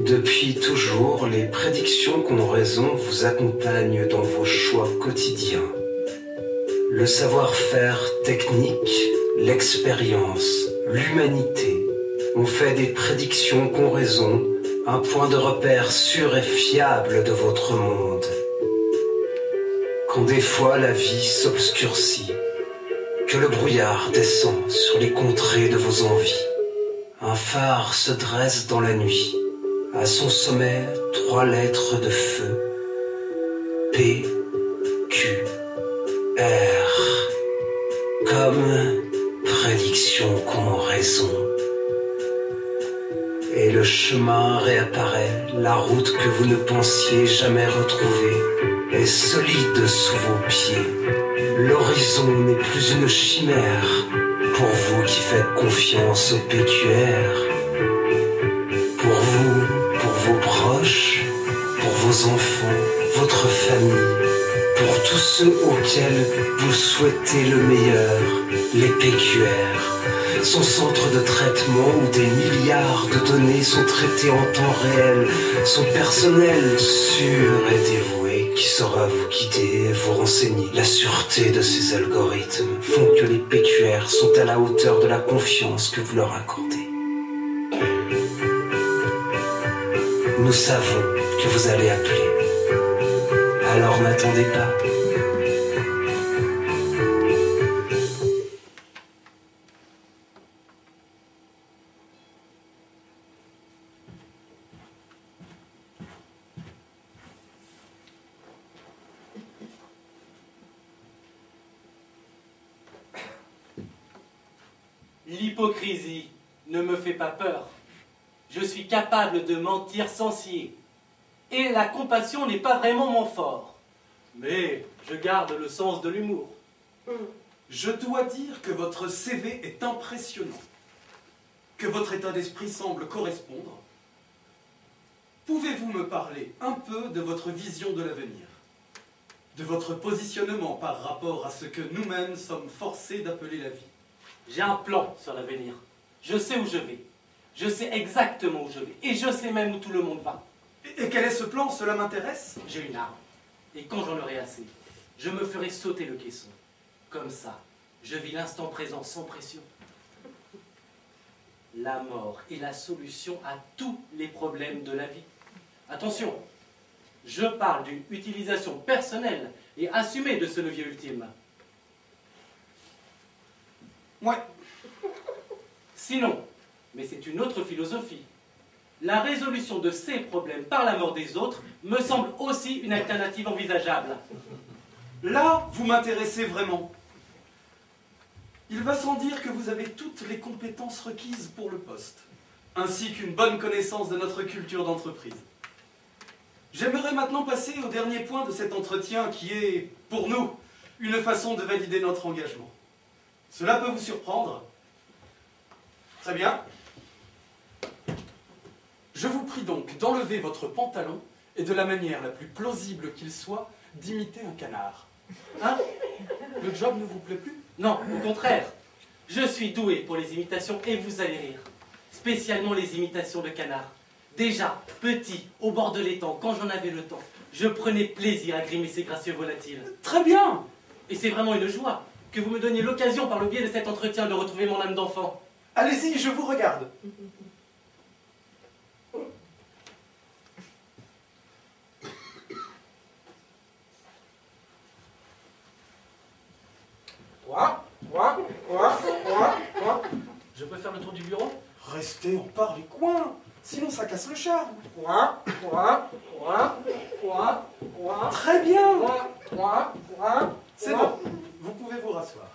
Depuis toujours, les prédictions qu'ont raison vous accompagnent dans vos choix quotidiens. Le savoir-faire technique, l'expérience, l'humanité ont fait des prédictions qu'ont raison un point de repère sûr et fiable de votre monde. Quand des fois la vie s'obscurcit, que le brouillard descend sur les contrées de vos envies, un phare se dresse dans la nuit, à son sommet 3 lettres de feu, P, Q, R, comme prédiction qu'ont raison. Et le chemin réapparaît, la route que vous ne pensiez jamais retrouver est solide sous vos pieds. L'horizon n'est plus une chimère pour vous qui faites confiance au PQR. Pour vous, pour vos proches, pour vos enfants, votre famille, pour tous ceux auxquels vous souhaitez le meilleur, les PQR. Son centre de traitement où des milliards de données sont traitées en temps réel, son personnel sûr et dévoué qui saura vous guider et vous renseigner. La sûreté de ces algorithmes font que les PQR sont à la hauteur de la confiance que vous leur accordez. Nous savons que vous allez appeler, alors n'attendez pas. L'hypocrisie ne me fait pas peur. Je suis capable de mentir sans scier. Et la compassion n'est pas vraiment mon fort. Mais je garde le sens de l'humour. Je dois dire que votre CV est impressionnant. Que votre état d'esprit semble correspondre. Pouvez-vous me parler un peu de votre vision de l'avenir? De votre positionnement par rapport à ce que nous-mêmes sommes forcés d'appeler la vie? J'ai un plan sur l'avenir. Je sais où je vais. Je sais exactement où je vais. Et je sais même où tout le monde va. Et quel est ce plan? Cela m'intéresse. J'ai une arme. Et quand j'en aurai assez, je me ferai sauter le caisson. Comme ça, je vis l'instant présent sans pression. La mort est la solution à tous les problèmes de la vie. Attention, je parle d'une utilisation personnelle et assumée de ce levier ultime. Ouais. Sinon, mais c'est une autre philosophie, la résolution de ces problèmes par la mort des autres me semble aussi une alternative envisageable. Là, vous m'intéressez vraiment. Il va sans dire que vous avez toutes les compétences requises pour le poste, ainsi qu'une bonne connaissance de notre culture d'entreprise. J'aimerais maintenant passer au dernier point de cet entretien qui est, pour nous, une façon de valider notre engagement. Cela peut vous surprendre. Très bien. Je vous prie donc d'enlever votre pantalon et de la manière la plus plausible qu'il soit, d'imiter un canard. Hein? Le job ne vous plaît plus? Non, au contraire. Je suis doué pour les imitations et vous allez rire. Spécialement les imitations de canards. Déjà, petit, au bord de l'étang, quand j'en avais le temps, je prenais plaisir à grimer ces gracieux volatiles. Très bien! Et c'est vraiment une joie que vous me donniez l'occasion par le biais de cet entretien de retrouver mon âme d'enfant. Allez-y, je vous regarde. Je peux faire le tour du bureau? Restez en part les coins, sinon ça casse le charme. Très bien. C'est bon, vous pouvez vous rasseoir.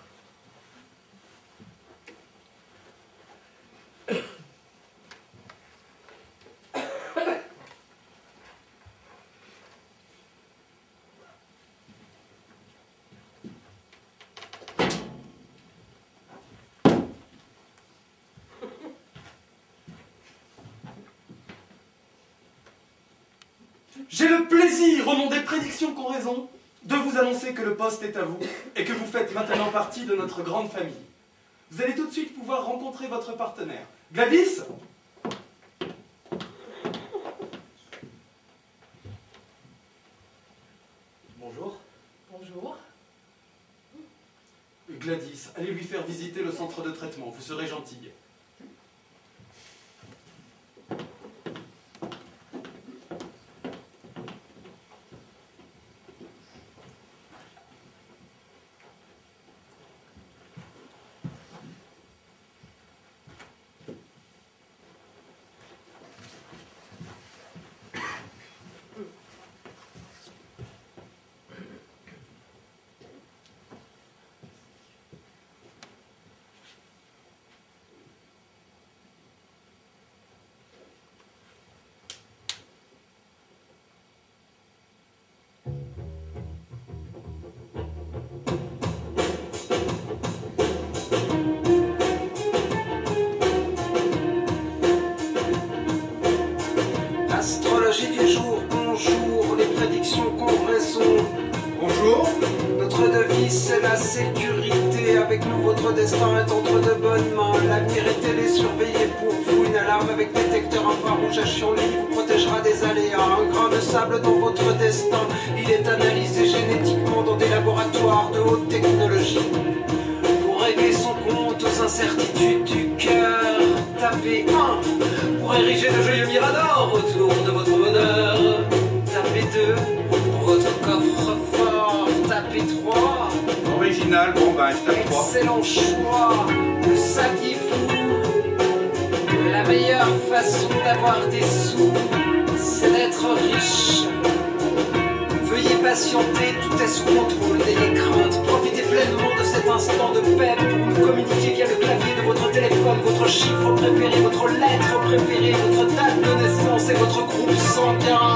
J'ai le plaisir, au nom des prédictions qu'ont raison, de vous annoncer que le poste est à vous et que vous faites maintenant partie de notre grande famille. Vous allez tout de suite pouvoir rencontrer votre partenaire. Gladys? centre de traitement. Vous serez gentille. Astrologie du jour, bonjour, les prédictions qu'ont raison. Bonjour. Notre devise c'est la sécurité. Avec nous votre destin est entre de bonnes mains. L'avenir est télésurveillé pour vous. Une alarme avec détecteur infrarouge à Chionly vous protégera des aléas. Un grain de sable dans votre destin. Il est analysé génétiquement dans des laboratoires de haute technologie. Pour régler son compte aux incertitudes du cœur, tapez 1. Pour ériger de joyeux miradors autour de votre bonheur, tapez 2. Pour votre coffre-fort, tapez 3. Original, bon ben je tape 3. Excellent choix. Le saviez-vous? La meilleure façon d'avoir des sous, c'est d'être riche. Veuillez patienter, tout est sous contrôle, n'ayez crainte. Profitez pleinement de cet instant de paix pour nous communiquer via le clavier de votre téléphone, votre chiffre préféré, votre lettre préférée, votre date de naissance et votre groupe sanguin.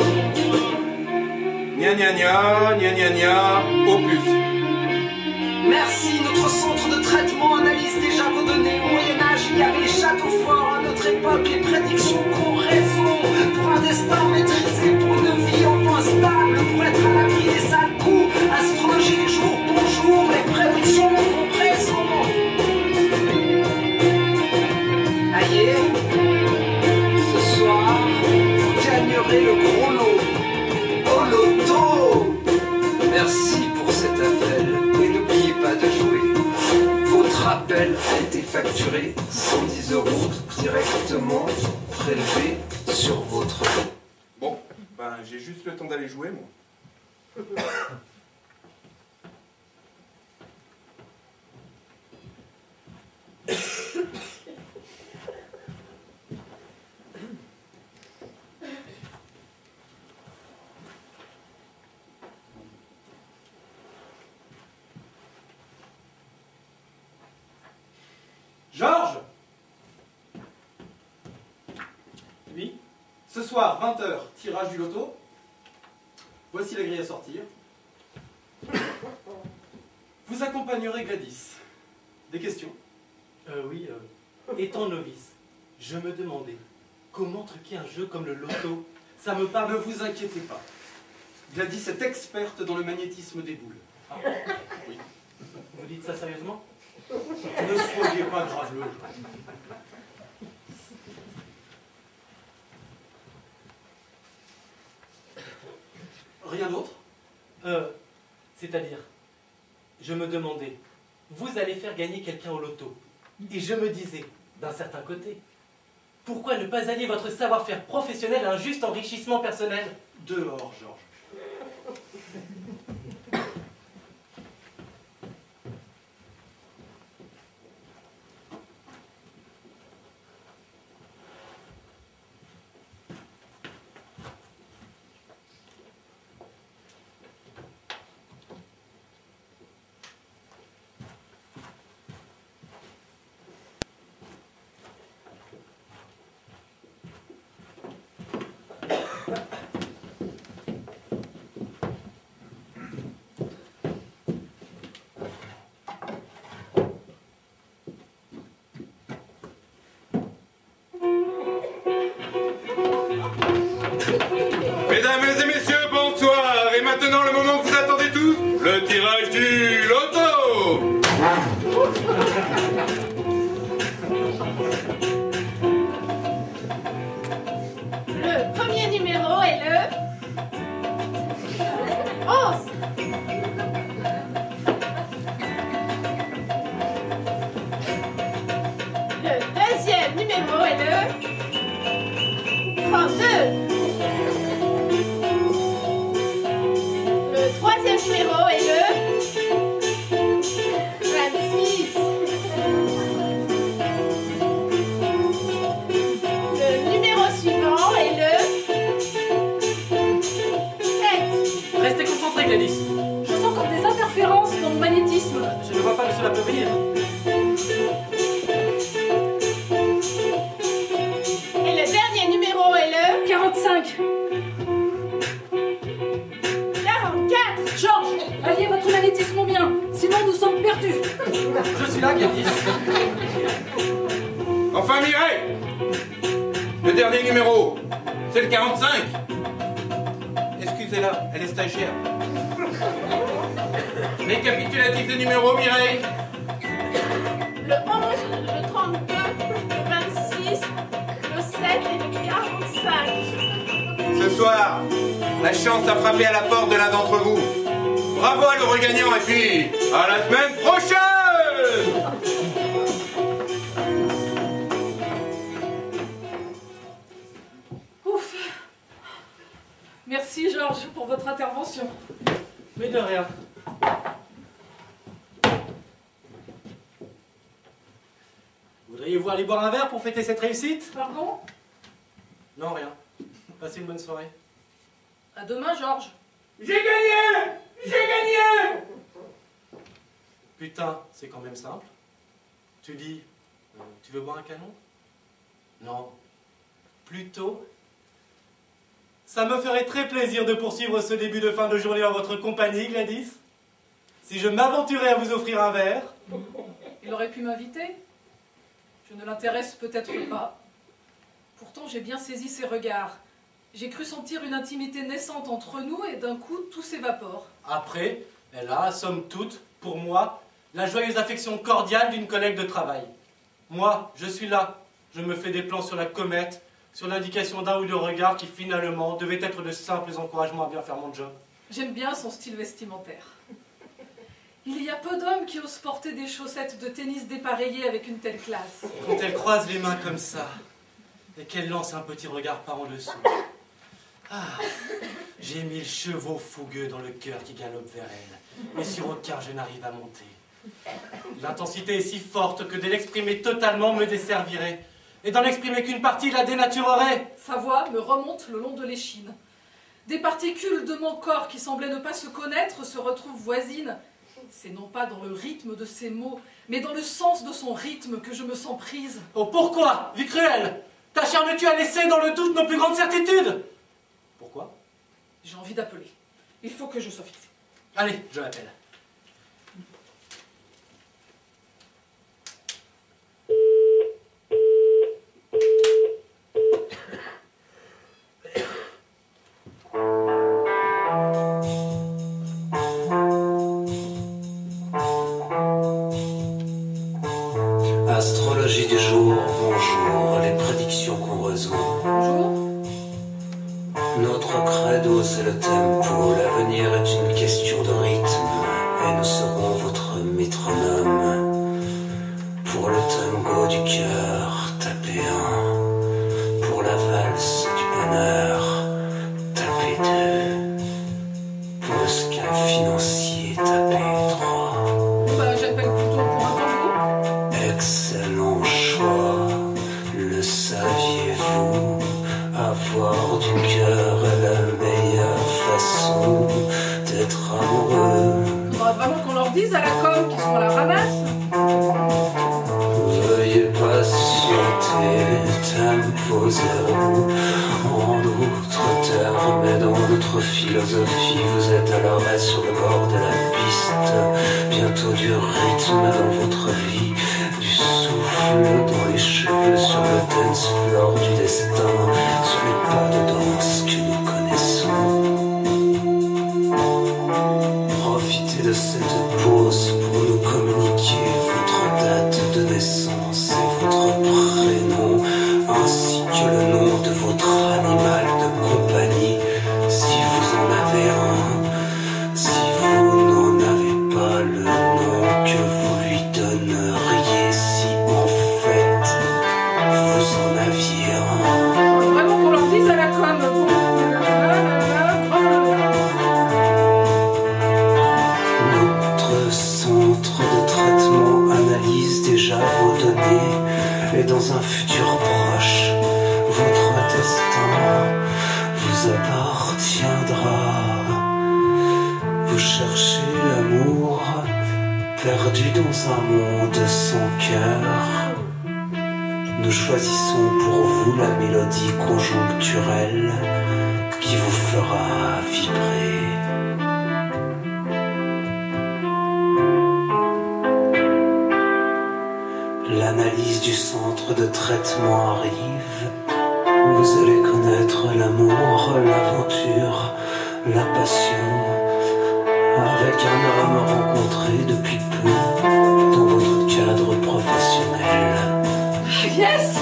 Gna gna gna, gna gna gna, opus. Merci, notre centre de traitement analyse déjà vos données. Au Moyen-Âge, il y avait les châteaux forts. À notre époque, les prédictions qu'ont raison. Pour un destin maîtrisé, pour une vie enfin stable, pour être à l'abri des sales coups. Astrologie du jour, bonjour, les prédictions qu'ont raison. Aïe, ce soir, vous gagnerez le gros lot. Au loto. Merci pour cet appel. Et n'oubliez pas de jouer. Votre appel a été facturé 110 € directement prélevés sur votre compte. Bon, ben j'ai juste le temps d'aller jouer moi. Georges, Oui. ce soir, 20h, tirage du loto. Voici la grille à sortir. Vous accompagnerez Gladys. Des questions? Oui. Étant novice, je me demandais comment truquer un jeu comme le loto. Ça me Ne parle. vous inquiétez pas. Gladys est experte dans le magnétisme des boules. Ah, Oui. vous dites ça sérieusement? Ne soyez pas graveleux. Rien d'autre? C'est-à-dire, je me demandais, vous allez faire gagner quelqu'un au loto. Et je me disais, d'un certain côté, pourquoi ne pas allier votre savoir-faire professionnel à un juste enrichissement personnel? Dehors, Georges. 32. Le troisième numéro est le 26. Le numéro suivant est le 7. Restez concentrés, Gladys. Je sens comme des interférences dans le magnétisme. Je ne vois pas où cela peut venir. Et le dernier numéro est le 45. 44. Georges, alliez votre magnétisme au mien, sinon nous sommes perdus. Je suis là, Gladys. Enfin, Mireille! Le dernier numéro, c'est le 45. Excusez-la, elle est stagiaire. Récapitulatif des numéros, Mireille. Le 11, le 32, le 26, le 7 et le 45. Ce soir, la chance a frappé à la porte de l'un d'entre vous. Bravo à le regagnant et puis à la semaine prochaine! Ouf. Merci Georges pour votre intervention. Mais de rien. Voudriez-vous aller boire un verre pour fêter cette réussite? Pardon? Non, rien. Passez une bonne soirée. À demain Georges. J'ai gagné! J'ai gagné! Putain, c'est quand même simple. Tu dis, tu veux boire un canon? Non. Plutôt, ça me ferait très plaisir de poursuivre ce début de fin de journée en votre compagnie, Gladys. Si je m'aventurais à vous offrir un verre. Il aurait pu m'inviter. Je ne l'intéresse peut-être pas. Pourtant, j'ai bien saisi ses regards. J'ai cru sentir une intimité naissante entre nous et d'un coup, tout s'évapore. Après, elle a, somme toute, pour moi, la joyeuse affection cordiale d'une collègue de travail. Moi, je suis là. Je me fais des plans sur la comète, sur l'indication d'un ou deux regards qui, finalement, devaient être de simples encouragements à bien faire mon job. J'aime bien son style vestimentaire. Il y a peu d'hommes qui osent porter des chaussettes de tennis dépareillées avec une telle classe. Quand elle croise les mains comme ça, et qu'elle lance un petit regard par en dessous. Ah, j'ai 1000 chevaux fougueux dans le cœur qui galopent vers elle, mais sur aucun je n'arrive à monter. L'intensité est si forte que de l'exprimer totalement me desservirait, et d'en exprimer qu'une partie la dénaturerait. Sa voix me remonte le long de l'échine. Des particules de mon corps qui semblaient ne pas se connaître se retrouvent voisines. C'est non pas dans le rythme de ses mots, mais dans le sens de son rythme que je me sens prise. Oh pourquoi, vie cruelle, t'acharnes-tu à laisser dans le doute nos plus grandes certitudes? Pourquoi? J'ai envie d'appeler. Il faut que je sois fixée. Allez, je l'appelle. Astrologie du jour, bonjour, les prédictions qu'on résout. Bonjour. Notre credo, c'est le tempo. L'avenir est une question de rythme. Et nous serons votre métronome. Pour le tango du cœur, tapez 1. Pour la valse du bonheur, tapez 2. Pour le ska financier, tapez 3. Bah, j'appelle plutôt pour un tango. Excellent choix, le saviez-vous? Avoir du cœur est la meilleure façon d'être amoureux. Faudra vraiment qu'on leur dise à la com qu'ils sont à la ramasse. Veuillez patienter, tempo zéro. En d'autres termes et dans notre philosophie, vous êtes à l'arrêt sur le bord de la piste. Bientôt du rythme dans votre vie, du souffle dans les cheveux, sur le dance floor du destin, sur les pas de danse que nous connaissons. Profitez de cette pause pour nous communiquer votre date de naissance et votre prénom, ainsi que le nom de votre animal de compagnie, si vous en avez un. Si vous n'en avez pas, le nom que vous lui donneriez si en fait vous en aviez futur proche, votre destin vous appartiendra. Vous cherchez l'amour, perdu dans un monde sans cœur. Nous choisissons pour vous la mélodie conjoncturelle qui vous fera vibrer. L'analyse du centre de traitement arrive. Vous allez connaître l'amour, l'aventure, la passion, avec un homme rencontré depuis peu dans votre cadre professionnel. Yes!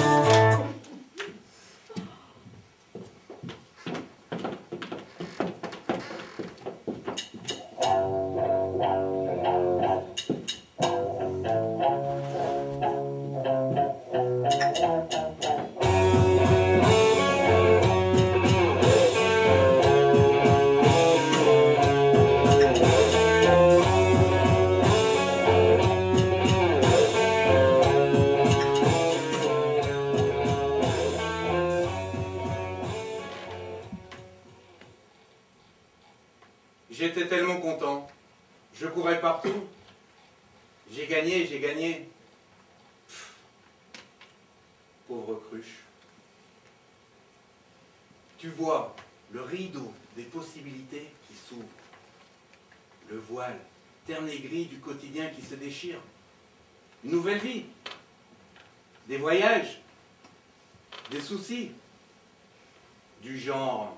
J'étais tellement content. Je courais partout. J'ai gagné, j'ai gagné. Pff, pauvre cruche. Tu vois le rideau des possibilités qui s'ouvre. Le voile terne et gris du quotidien qui se déchire. Une nouvelle vie. Des voyages. Des soucis. Du genre...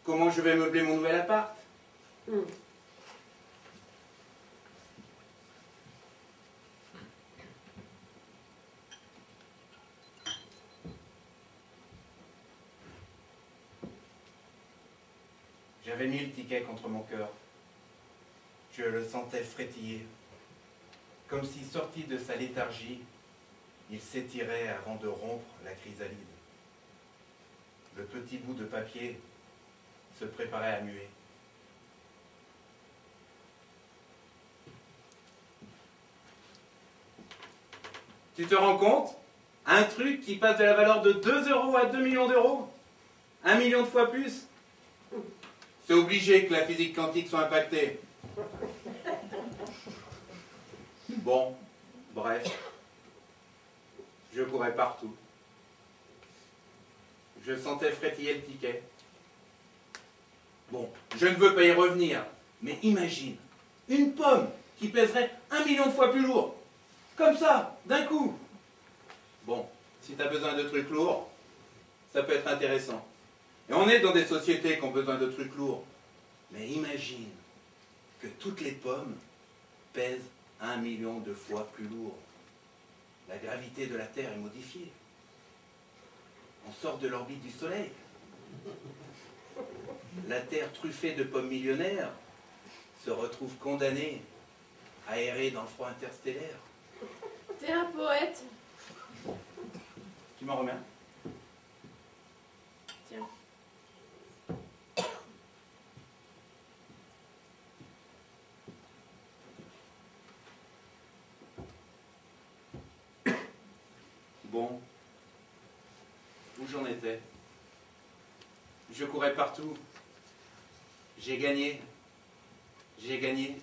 Comment je vais meubler mon nouvel appart? J'avais mis le ticket contre mon cœur. Je le sentais frétiller. Comme si, sorti de sa léthargie, il s'étirait avant de rompre la chrysalide. Le petit bout de papier se préparait à muer. Tu te rends compte? Un truc qui passe de la valeur de 2 € à 2 millions d'euros. 1 million de fois plus. C'est obligé que la physique quantique soit impactée. Bon, bref. Je courais partout. Je sentais frétiller le ticket. Bon, je ne veux pas y revenir, mais imagine, une pomme qui pèserait 1 million de fois plus lourd. Comme ça, d'un coup. Bon, si tu as besoin de trucs lourds, ça peut être intéressant. Et on est dans des sociétés qui ont besoin de trucs lourds. Mais imagine que toutes les pommes pèsent 1 million de fois plus lourd. La gravité de la Terre est modifiée. On sort de l'orbite du Soleil. La Terre truffée de pommes millionnaires se retrouve condamnée à errer dans le froid interstellaire. T'es un poète. Tu m'en remets un? Tiens. Bon, où j'en étais? Je courais partout. J'ai gagné. J'ai gagné.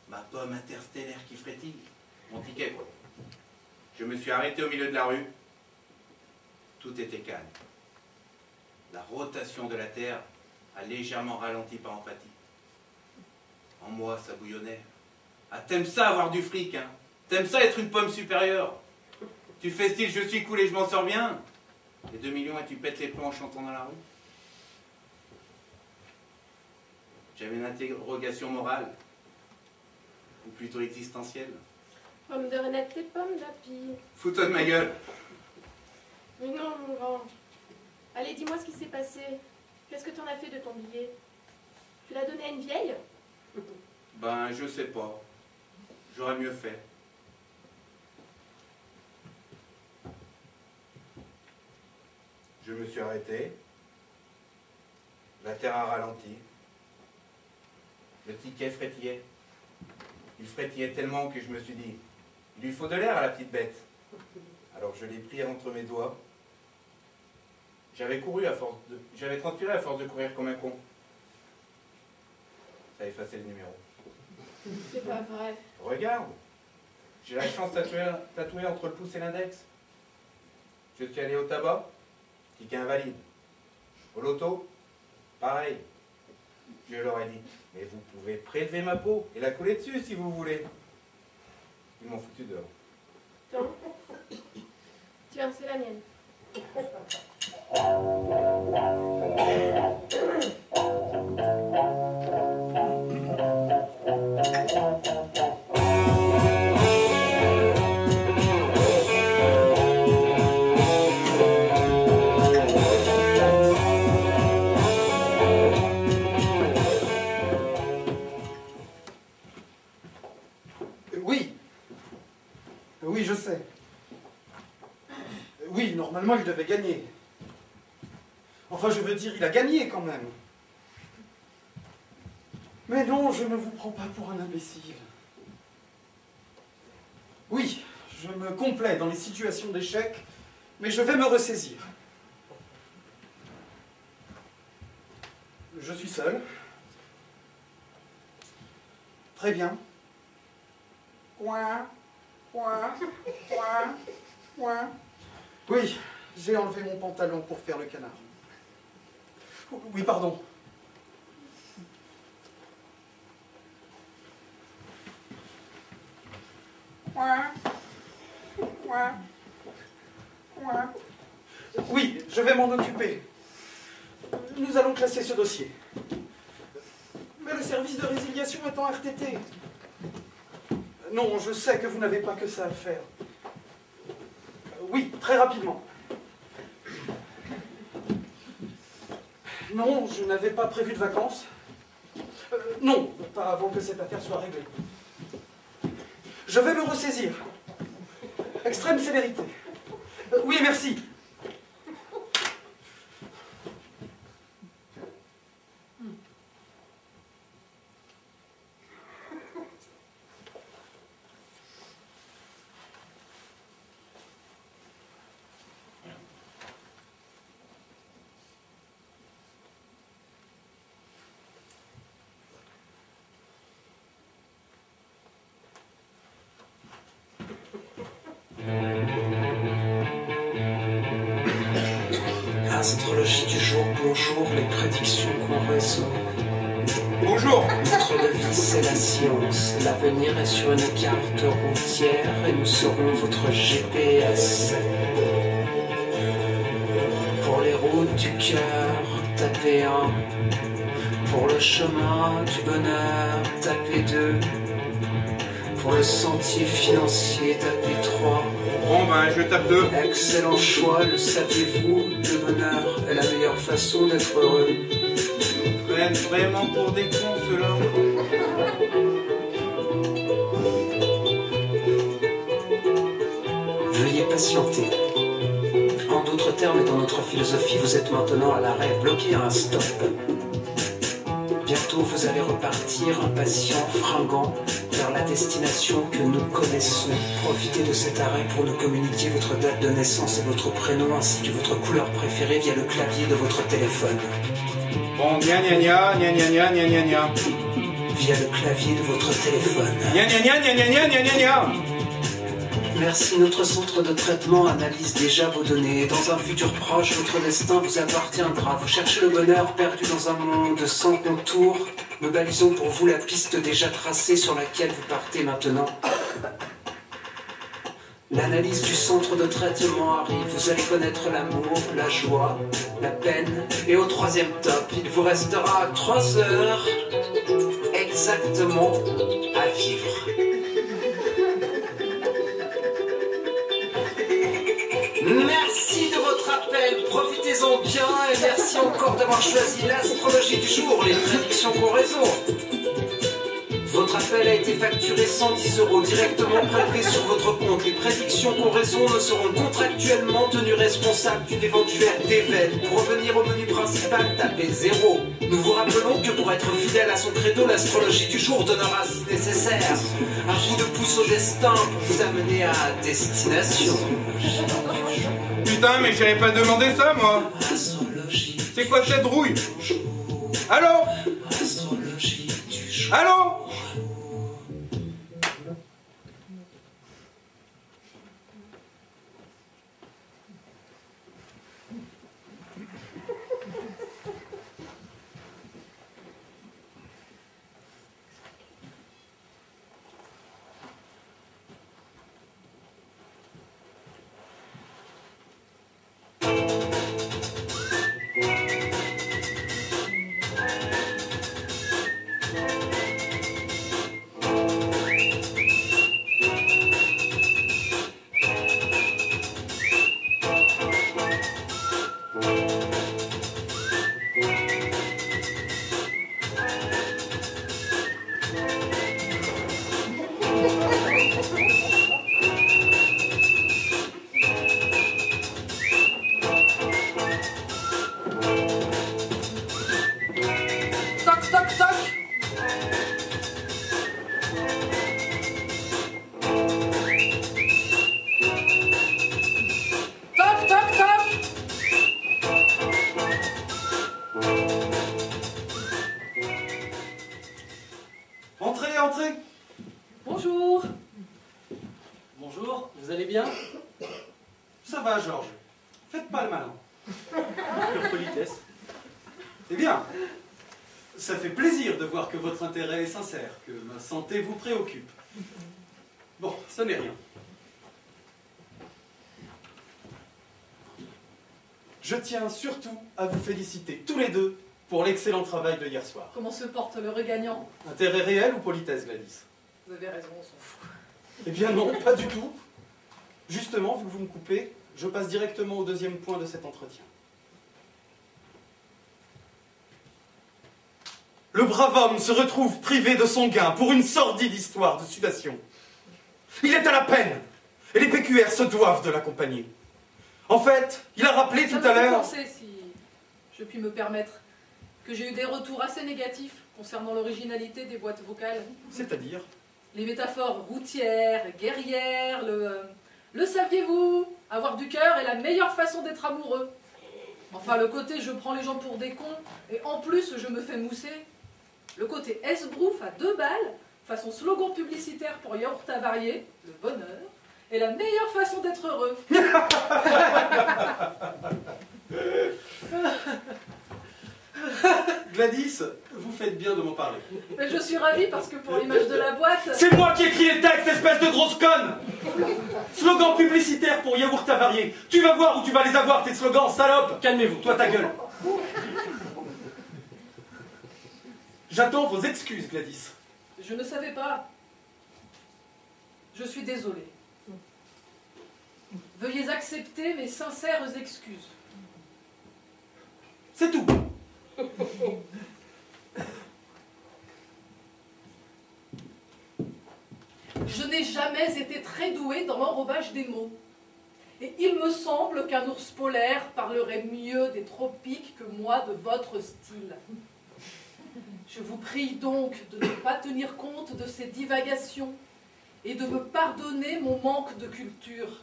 Ma pomme interstellaire qui frétille. Mon ticket, quoi. Je me suis arrêté au milieu de la rue. Tout était calme. La rotation de la Terre a légèrement ralenti par empathie. En moi, ça bouillonnait. Ah, t'aimes ça avoir du fric, hein? T'aimes ça être une pomme supérieure? Tu fais style je suis cool et je m'en sors bien? Et 2 millions et tu pètes les plombs en chantant dans la rue? J'avais une interrogation morale, ou plutôt existentielle. Pomme de renette et pomme d'api. Fous-toi de ma gueule. Mais non, mon grand. Allez, dis-moi ce qui s'est passé. Qu'est-ce que t'en as fait de ton billet? Tu l'as donné à une vieille? Ben, je sais pas. J'aurais mieux fait. Je me suis arrêté. La Terre a ralenti. Le ticket frétillait. Il frétillait tellement que je me suis dit, il lui faut de l'air à la petite bête. Alors Alors je l'ai pris entre mes doigts. J'avais transpiré à force de courir comme un con. Ça a effacé le numéro. C'est pas vrai. Regarde, j'ai la chance tatouée entre le pouce et l'index. Je suis allé au tabac, ticket invalide. Au loto, pareil. Je leur ai dit, mais vous pouvez prélever ma peau et la coller dessus si vous voulez. Ils m'ont foutu dehors. Attends. Tiens, c'est la mienne. Oui, je sais. Oui, normalement, il devait gagner. Enfin, je veux dire, il a gagné quand même. Mais non, je ne vous prends pas pour un imbécile. Oui, je me complais dans les situations d'échec, mais je vais me ressaisir. Je suis seul. Très bien. Coin, coin, coin, coin. Oui, j'ai enlevé mon pantalon pour faire le canard. Oui, pardon. Coin, coin, coin. Oui, je vais m'en occuper. Nous allons classer ce dossier. Mais le service de résiliation est en RTT. Non, je sais que vous n'avez pas que ça à faire. Oui, très rapidement. Non, je n'avais pas prévu de vacances. Non, pas avant que cette affaire soit réglée. Je vais me ressaisir. Extrême célérité. Oui, merci. Astrologie du jour, bonjour, les prédictions qu'on résout. Bonjour. Notre devise, c'est la science. L'avenir est sur une carte routière et nous serons votre GPS. Pour les routes du cœur, tapez 1. Pour le chemin du bonheur, tapez 2. Pour le sentier financier, tapez 3. Bon ben, je tape 2. Excellent choix, le saviez-vous, le bonheur est la meilleure façon d'être heureux. Prennent vraiment pour des cons, ceux-là. Veuillez patienter. En d'autres termes et dans notre philosophie, vous êtes maintenant à l'arrêt, bloqué à un stop. Bientôt, vous allez repartir, impatient, fringant, vers la destination que nous connaissons. Profitez de cet arrêt pour nous communiquer votre date de naissance et votre prénom, ainsi que votre couleur préférée via le clavier de votre téléphone. Bon, gna gna gna, gna gna gna, gna gna gna. Via le clavier de votre téléphone. Gna gna gna, gna gna gna, gna gna gna. Merci, notre centre de traitement analyse déjà vos données. Dans un futur proche, votre destin vous appartiendra. Vous cherchez le bonheur perdu dans un monde sans contour. Nous balisons pour vous la piste déjà tracée sur laquelle vous partez maintenant. L'analyse du centre de traitement arrive. Vous allez connaître l'amour, la joie, la peine. Et au troisième top, il vous restera 3 heures exactement à vivre. Merci de votre appel, profitez-en bien et merci encore d'avoir choisi l'astrologie du jour, les prédictions qu'on résout. Votre appel a été facturé 110 € directement prélevés sur votre compte. Les prédictions qu'on résout ne seront contractuellement tenues responsables d'une éventuelle défaite. Pour revenir au menu principal, tapez 0. Nous vous rappelons que pour être fidèle à son credo, l'astrologie du jour donnera si nécessaire un coup de pouce au destin pour vous amener à destination. Putain, mais j'avais pas demandé ça, moi. C'est quoi cette rouille? Allô? Allô? Entrez, entrez. Bonjour. Bonjour, vous allez bien? Ça va, Georges. Faites pas le malin. Pure politesse. Eh bien, ça fait plaisir de voir que votre intérêt est sincère, que ma santé vous préoccupe. Bon, ce n'est rien. Je tiens surtout à vous féliciter tous les deux pour l'excellent travail de hier soir. Comment se porte le regagnant? Intérêt réel ou politesse, Gladys? Vous avez raison, on s'en fout. Eh bien non, pas du tout. Justement, vu que vous me coupez, je passe directement au deuxième point de cet entretien. Le brave homme se retrouve privé de son gain pour une sordide histoire de sudation. Il est à la peine, et les PQR se doivent de l'accompagner. En fait, il a rappelé tout à Ça me fait l'heure... penser, si je puis me permettre, que j'ai eu des retours assez négatifs concernant l'originalité des boîtes vocales. C'est-à-dire? Les métaphores routières, guerrières, le saviez-vous? Avoir du cœur est la meilleure façon d'être amoureux. Enfin, le côté je prends les gens pour des cons, et en plus je me fais mousser. Le côté esbrouf à 2 balles, façon slogan publicitaire pour yaourt avarié, le bonheur, est la meilleure façon d'être heureux. Gladys, vous faites bien de m'en parler. Mais je suis ravie parce que pour l'image de la boîte... C'est moi qui écris les textes, espèce de grosse conne! Slogan publicitaire pour yaourt avarié. Tu vas voir où tu vas les avoir, tes slogans, salope! Calmez-vous. Toi, ta gueule. J'attends vos excuses, Gladys. Je ne savais pas. Je suis désolée. Veuillez accepter mes sincères excuses. C'est tout. Je n'ai jamais été très douée dans l'enrobage des mots. Et il me semble qu'un ours polaire parlerait mieux des tropiques que moi de votre style. Je vous prie donc de ne pas tenir compte de ces divagations et de me pardonner mon manque de culture.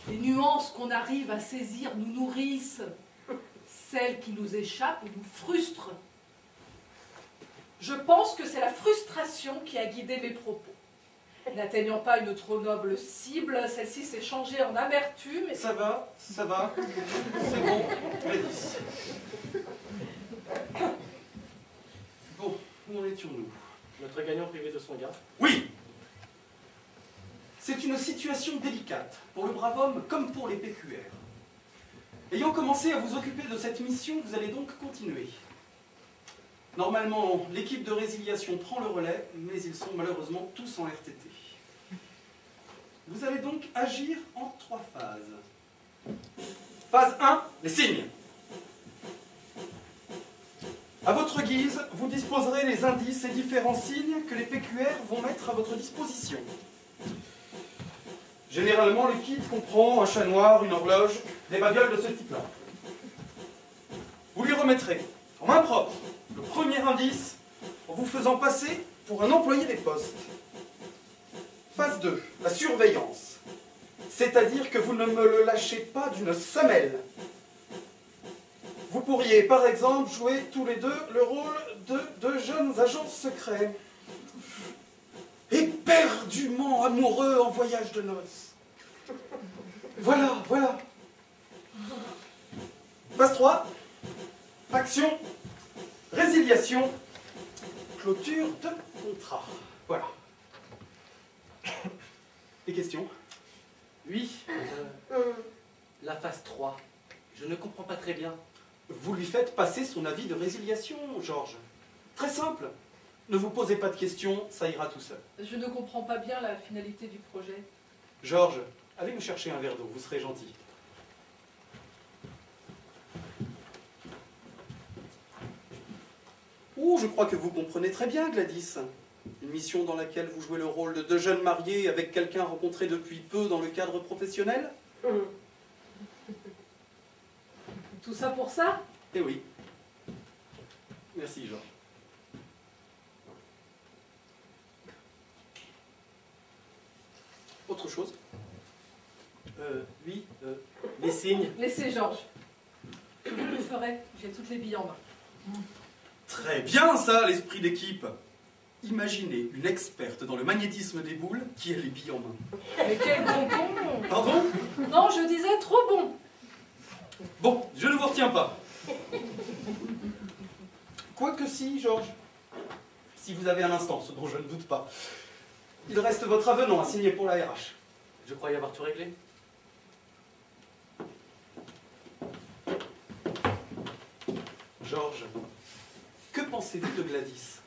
Les nuances qu'on arrive à saisir nous nourrissent. Celles qui nous échappent nous frustrent. Je pense que c'est la frustration qui a guidé mes propos. N'atteignant pas une trop noble cible, celle-ci s'est changée en amertume et... Ça va, c'est bon, Gladys. Bon, où en étions-nous? Notre gagnant privé de son gain. Oui! C'est une situation délicate, pour le brave homme comme pour les PQR. Ayant commencé à vous occuper de cette mission, vous allez donc continuer. Normalement, l'équipe de résiliation prend le relais, mais ils sont malheureusement tous en RTT. Vous allez donc agir en 3 phases. Phase 1, les signes. À votre guise, vous disposerez les indices et différents signes que les PQR vont mettre à votre disposition. Généralement, le kit comprend un chat noir, une horloge, des babioles de ce type-là. Vous lui remettrez, en main propre, le premier indice en vous faisant passer pour un employé des postes. Phase 2, la surveillance. C'est-à-dire que vous ne me le lâchez pas d'une semelle. Vous pourriez, par exemple, jouer tous les deux le rôle de deux jeunes agents secrets. Éperdument amoureux en voyage de noces. Voilà, voilà. Phase 3. Action. Résiliation. Clôture de contrat. Voilà. Des questions? Oui, la phase 3. Je ne comprends pas très bien. Vous lui faites passer son avis de résiliation, Georges. Très simple. Ne vous posez pas de questions, ça ira tout seul. Je ne comprends pas bien la finalité du projet. Georges, allez me chercher un verre d'eau, vous serez gentil. Oh, je crois que vous comprenez très bien, Gladys. Une mission dans laquelle vous jouez le rôle de deux jeunes mariés avec quelqu'un rencontré depuis peu dans le cadre professionnel? Tout ça pour ça? Eh oui. Merci, Georges. Autre chose? Oui, les signes. Laissez Georges. Je vous le ferai, j'ai toutes les billes en main. Très bien ça, l'esprit d'équipe. Imaginez une experte dans le magnétisme des boules qui a les billes en main. Mais quel bon con! Pardon? Non, je disais trop bon! Bon, je ne vous retiens pas. Quoique si, Georges. Si vous avez un instant, ce dont je ne doute pas. Il reste votre avenant à signer pour la RH. Je croyais avoir tout réglé. Georges, que pensez-vous de Gladys?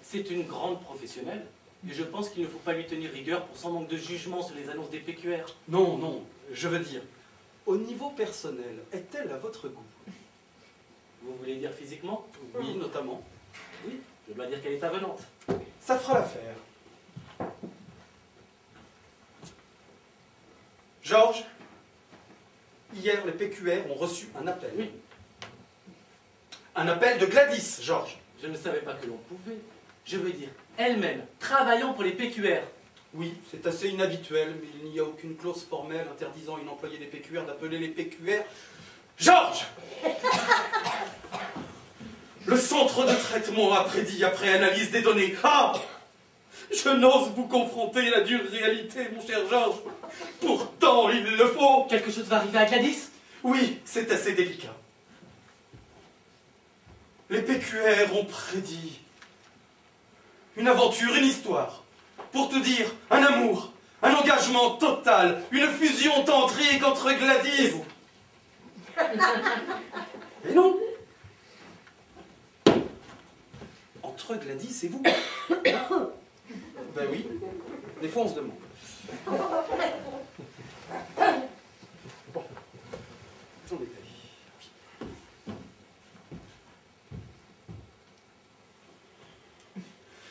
C'est une grande professionnelle. Et je pense qu'il ne faut pas lui tenir rigueur pour son manque de jugement sur les annonces des PQR. Non, non, je veux dire, au niveau personnel, est-elle à votre goût? Vous voulez dire physiquement? Oui, notamment. Oui, je dois dire qu'elle est avenante. Ça fera l'affaire. Georges, hier les PQR ont reçu un appel. Oui. Un appel de Gladys, Georges. Je ne savais pas que l'on pouvait. Je veux dire, elle-même, travaillant pour les PQR. Oui, c'est assez inhabituel, mais il n'y a aucune clause formelle interdisant à une employée des PQR d'appeler les PQR Georges. Le centre de traitement a prédit après analyse des données. Ah! Je n'ose vous confronter la dure réalité, mon cher Georges. Pourtant, il le faut. Quelque chose va arriver à Gladys? Oui, c'est assez délicat. Les PQR ont prédit une aventure, une histoire. Pour tout dire, un amour, un engagement total, une fusion tantrique entre Gladys et vous. Et non. Entre Gladys et vous. Ben oui, des fois on se demande. Bon, j'en ai pas.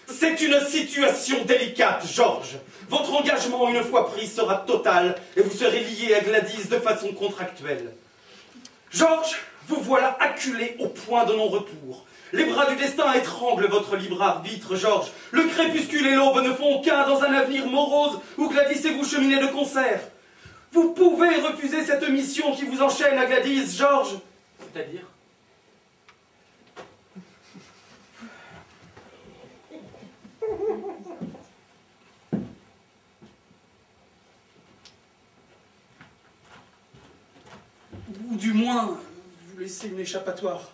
C'est une situation délicate, Georges. Votre engagement, une fois pris, sera total et vous serez lié à Gladys de façon contractuelle. Georges, vous voilà acculé au point de non-retour. Les bras du destin étranglent votre libre arbitre, Georges. Le crépuscule et l'aube ne font qu'un dans un avenir morose où Gladys et vous cheminez de concert. Vous pouvez refuser cette mission qui vous enchaîne à Gladys, Georges. C'est-à-dire? Ou du moins, vous laissez une échappatoire.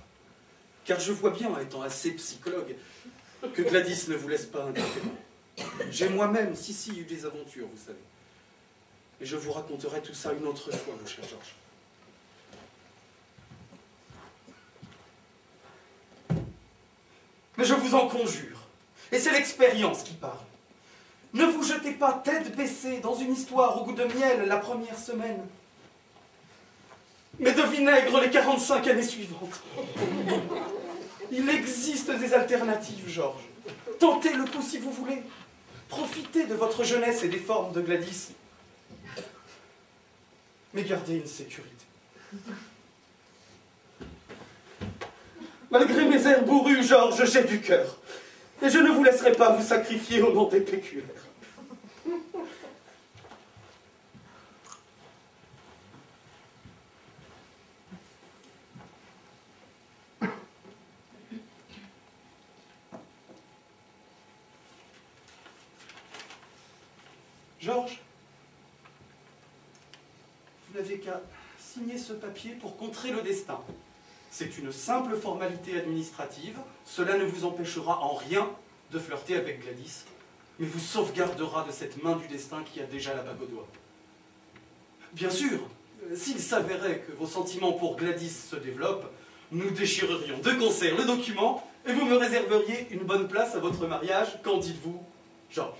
Car je vois bien, étant assez psychologue, que Gladys ne vous laisse pas indifférent. J'ai moi-même, si, eu des aventures, vous savez. Et je vous raconterai tout ça une autre fois, mon cher Georges. Mais je vous en conjure, et c'est l'expérience qui parle. Ne vous jetez pas tête baissée dans une histoire au goût de miel la première semaine, mais de vinaigre les 45 années suivantes. Il existe des alternatives, Georges. Tentez le coup si vous voulez. Profitez de votre jeunesse et des formes de Gladys. Mais gardez une sécurité. Malgré mes airs bourrus, Georges, j'ai du cœur. Et je ne vous laisserai pas vous sacrifier au nom des PQR. Georges, vous n'avez qu'à signer ce papier pour contrer le destin. C'est une simple formalité administrative. Cela ne vous empêchera en rien de flirter avec Gladys, mais vous sauvegardera de cette main du destin qui a déjà la bague au doigt. Bien sûr, s'il s'avérait que vos sentiments pour Gladys se développent, nous déchirerions de concert le document et vous me réserveriez une bonne place à votre mariage. Qu'en dites-vous, Georges?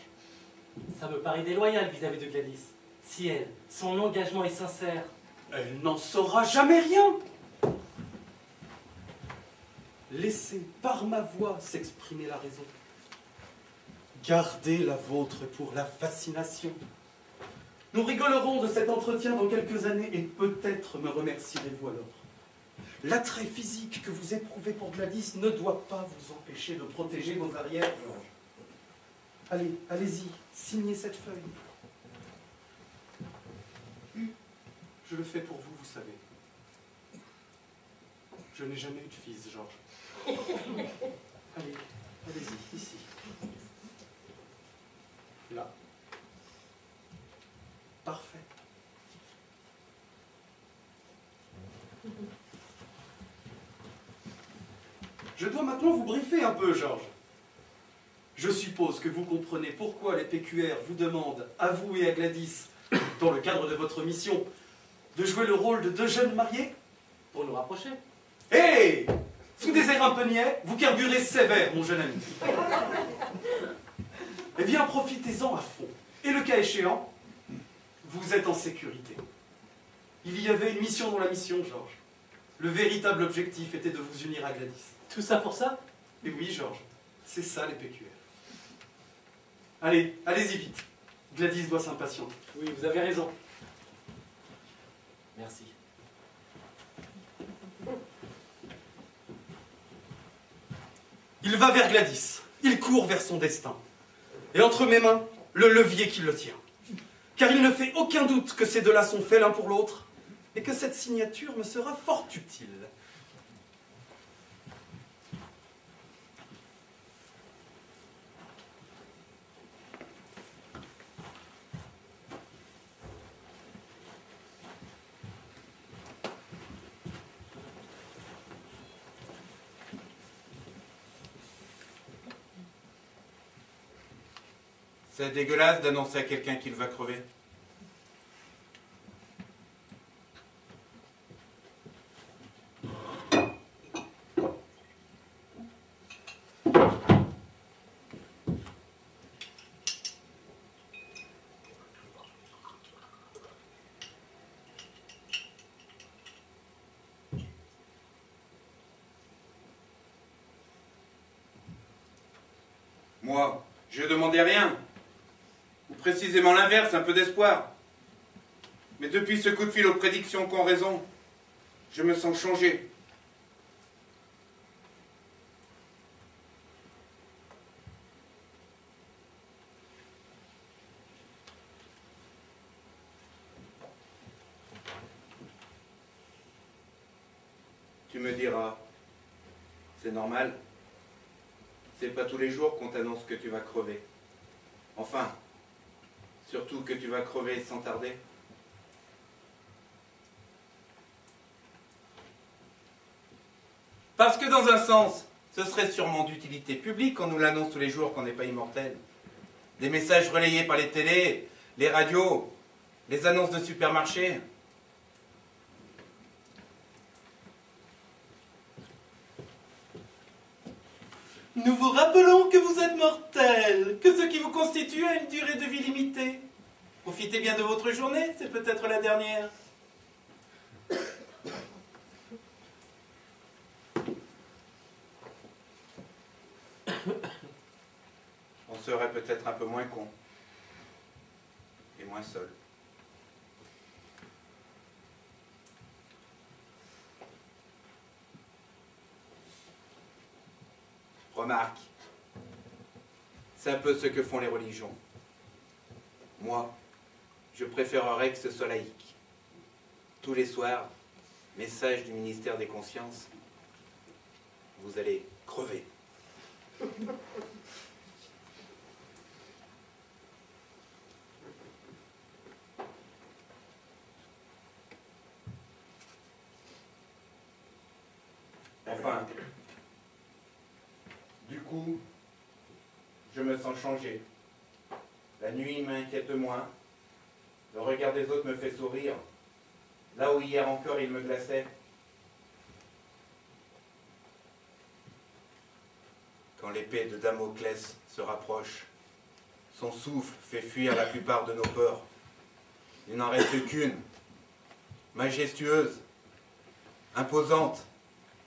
Ça me paraît déloyal vis-à-vis de Gladys. Si elle, son engagement est sincère... Elle n'en saura jamais rien. Laissez par ma voix s'exprimer la raison. Gardez la vôtre pour la fascination. Nous rigolerons de cet entretien dans quelques années et peut-être me remercierez-vous alors. L'attrait physique que vous éprouvez pour Gladys ne doit pas vous empêcher de protéger vos arrières, Georges. Allez, allez-y, signez cette feuille. Je le fais pour vous, vous savez. Je n'ai jamais eu de fils, Georges. Allez, allez-y, ici. Là. Parfait. Je dois maintenant vous briefer un peu, Georges. Je suppose que vous comprenez pourquoi les PQR vous demandent, à vous et à Gladys, dans le cadre de votre mission, de jouer le rôle de deux jeunes mariés? Pour nous rapprocher. Hé! Sous des airs un peu niais, vous carburez sévère, mon jeune ami. Eh bien, profitez-en à fond. Et le cas échéant, vous êtes en sécurité. Il y avait une mission dans la mission, Georges. Le véritable objectif était de vous unir à Gladys. Tout ça pour ça? Et oui, Georges, c'est ça les PQR. Allez, allez-y vite. Gladys doit s'impatienter. Oui, vous avez raison. Merci. Il va vers Gladys. Il court vers son destin. Et entre mes mains, le levier qui le tient. Car il ne fait aucun doute que ces deux-là sont faits l'un pour l'autre et que cette signature me sera fort utile. C'est dégueulasse d'annoncer à quelqu'un qu'il va crever. Moi, je demandais rien. Ou précisément l'inverse, un peu d'espoir. Mais depuis ce coup de fil aux prédictions qu'ont raison, je me sens changé. Tu me diras, c'est normal. C'est pas tous les jours qu'on t'annonce que tu vas crever. Enfin, surtout que tu vas crever sans tarder. Parce que dans un sens, ce serait sûrement d'utilité publique qu'on nous l'annonce tous les jours qu'on n'est pas immortel. Des messages relayés par les télés, les radios, les annonces de supermarchés. Nous vous rappelons que vous êtes mortel, que ce qui vous constitue a une durée de vie limitée. Profitez bien de votre journée, c'est peut-être la dernière. On serait peut-être un peu moins con et moins seul. Remarque, c'est un peu ce que font les religions. Moi, je préférerais que ce soit laïque. Tous les soirs, message du ministère des Consciences, vous allez crever. Enfin, du coup, je me sens changé. La nuit m'inquiète moins. Le regard des autres me fait sourire. Là où hier encore il me glaçait. Quand l'épée de Damoclès se rapproche, son souffle fait fuir la plupart de nos peurs. Il n'en reste qu'une, majestueuse, imposante,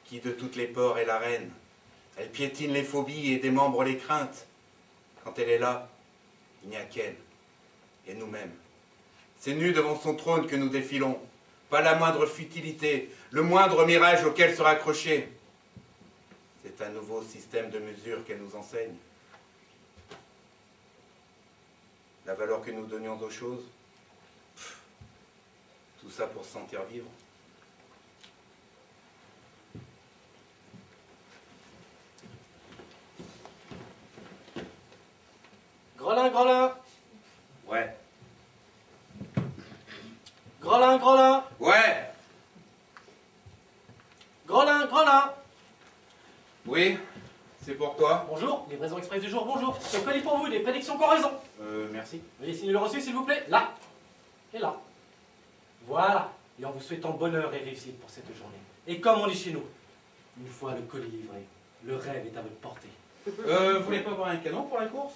qui de toutes les peurs est la reine. Elle piétine les phobies et démembre les craintes. Quand elle est là, il n'y a qu'elle et nous-mêmes. C'est nu devant son trône que nous défilons. Pas la moindre futilité, le moindre mirage auquel se raccrocher. C'est un nouveau système de mesure qu'elle nous enseigne. La valeur que nous donnions aux choses, tout ça pour se sentir vivre. Grelin, Grelin. Ouais. Grelin, Grelin. Ouais. Grelin, Grelin. Oui, c'est pour toi. Bonjour, livraison express du jour, bonjour. C'est colis pour vous, des prédictions comparaison. Merci. Veuillez signer le reçu, s'il vous plaît. Là. Et là. Voilà. Et en vous souhaitant bonheur et réussite pour cette journée. Et comme on dit chez nous, une fois le colis livré, le rêve est à votre portée. Vous voulez pas avoir un canon pour la course?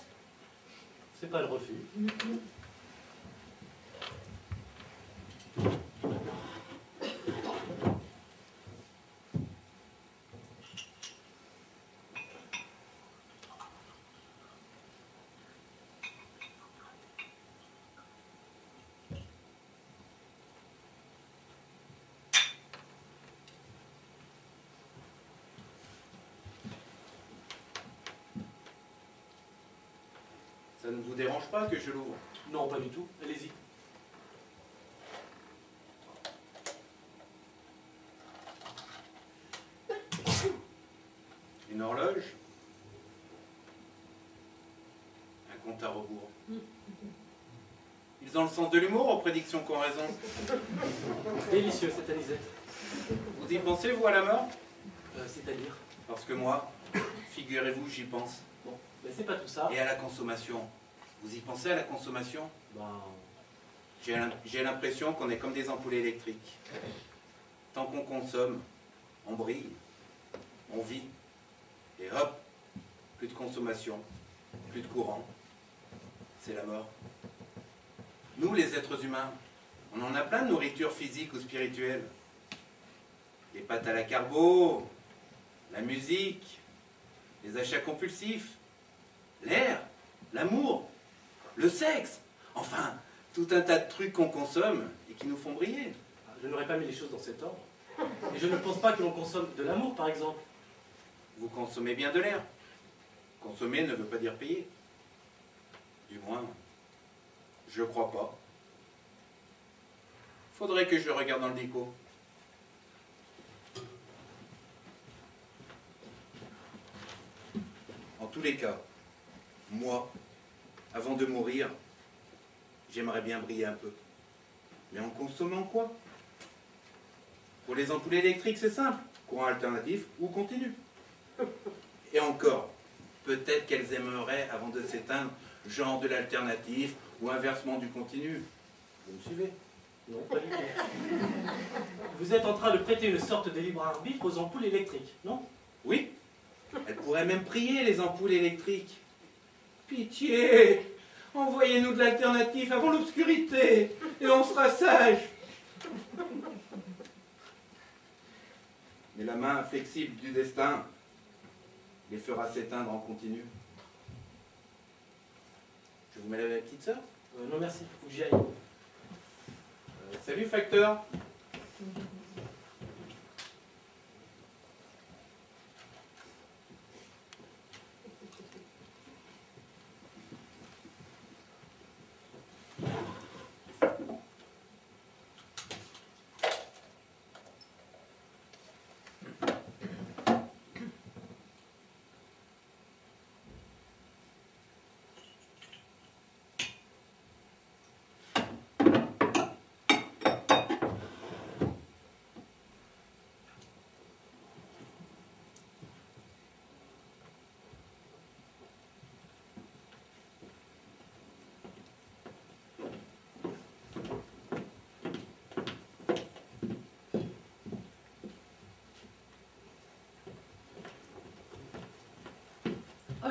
C'est pas le refus. Ça ne vous dérange pas que je l'ouvre? Non, pas du tout. Allez-y. Une horloge? Un compte à rebours. Ils ont le sens de l'humour aux prédictions qu'ont raison. Délicieux, cette anisette. Vous y pensez, vous, à la mort? C'est-à-dire? Parce que moi, figurez-vous, j'y pense. Bon, mais c'est pas tout ça. Et à la consommation. Vous y pensez à la consommation? Ben, J'ai l'impression qu'on est comme des ampoules électriques. Tant qu'on consomme, on brille, on vit. Et hop, plus de consommation, plus de courant. C'est la mort. Nous, les êtres humains, on en a plein de nourriture physique ou spirituelle. Les pâtes à la carbo, la musique, les achats compulsifs, l'air, l'amour, le sexe. Enfin, tout un tas de trucs qu'on consomme et qui nous font briller. je n'aurais pas mis les choses dans cet ordre. Et je ne pense pas que l'on consomme de l'amour, par exemple. Vous consommez bien de l'air. Consommer ne veut pas dire payer. Du moins, je crois pas. Faudrait que je regarde dans le déco. En tous les cas, moi, avant de mourir, j'aimerais bien briller un peu. Mais en consommant quoi? Pour les ampoules électriques, c'est simple. Courant alternatif ou continu. Et encore, peut-être qu'elles aimeraient, avant de s'éteindre, genre de l'alternatif ou inversement du continu. Vous me suivez? Non, pas du tout. Vous êtes en train de prêter une sorte de libre arbitre aux ampoules électriques, non? Oui. Elles pourraient même prier, les ampoules électriques. Pitié! Envoyez-nous de l'alternatif avant l'obscurité, et on sera sages. Mais la main inflexible du destin les fera s'éteindre en continu. Je vous mets la petite sœur? Non, merci, faut que j'y aille. Salut, facteur.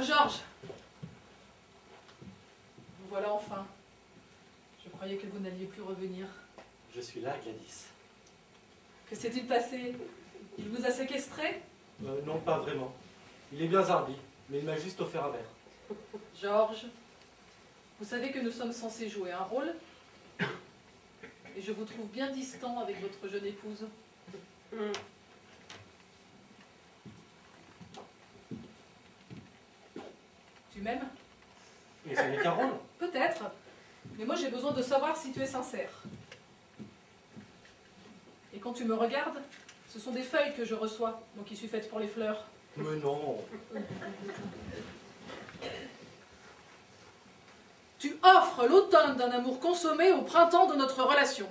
Sir George, vous voilà enfin. Je croyais que vous n'alliez plus revenir. Je suis là, Gladys. Que s'est-il passé? Il vous a séquestré? Non, pas vraiment. Il est bien zarbi, mais il m'a juste offert un verre. George, vous savez que nous sommes censés jouer un rôle, et je vous trouve bien distant avec votre jeune épouse. Tu m'aimes? Mais ce n'est qu'un rôle. Peut-être, mais moi j'ai besoin de savoir si tu es sincère. Et quand tu me regardes, ce sont des feuilles que je reçois, donc il suis faite pour les fleurs. Mais non. Tu offres l'automne d'un amour consommé au printemps de notre relation.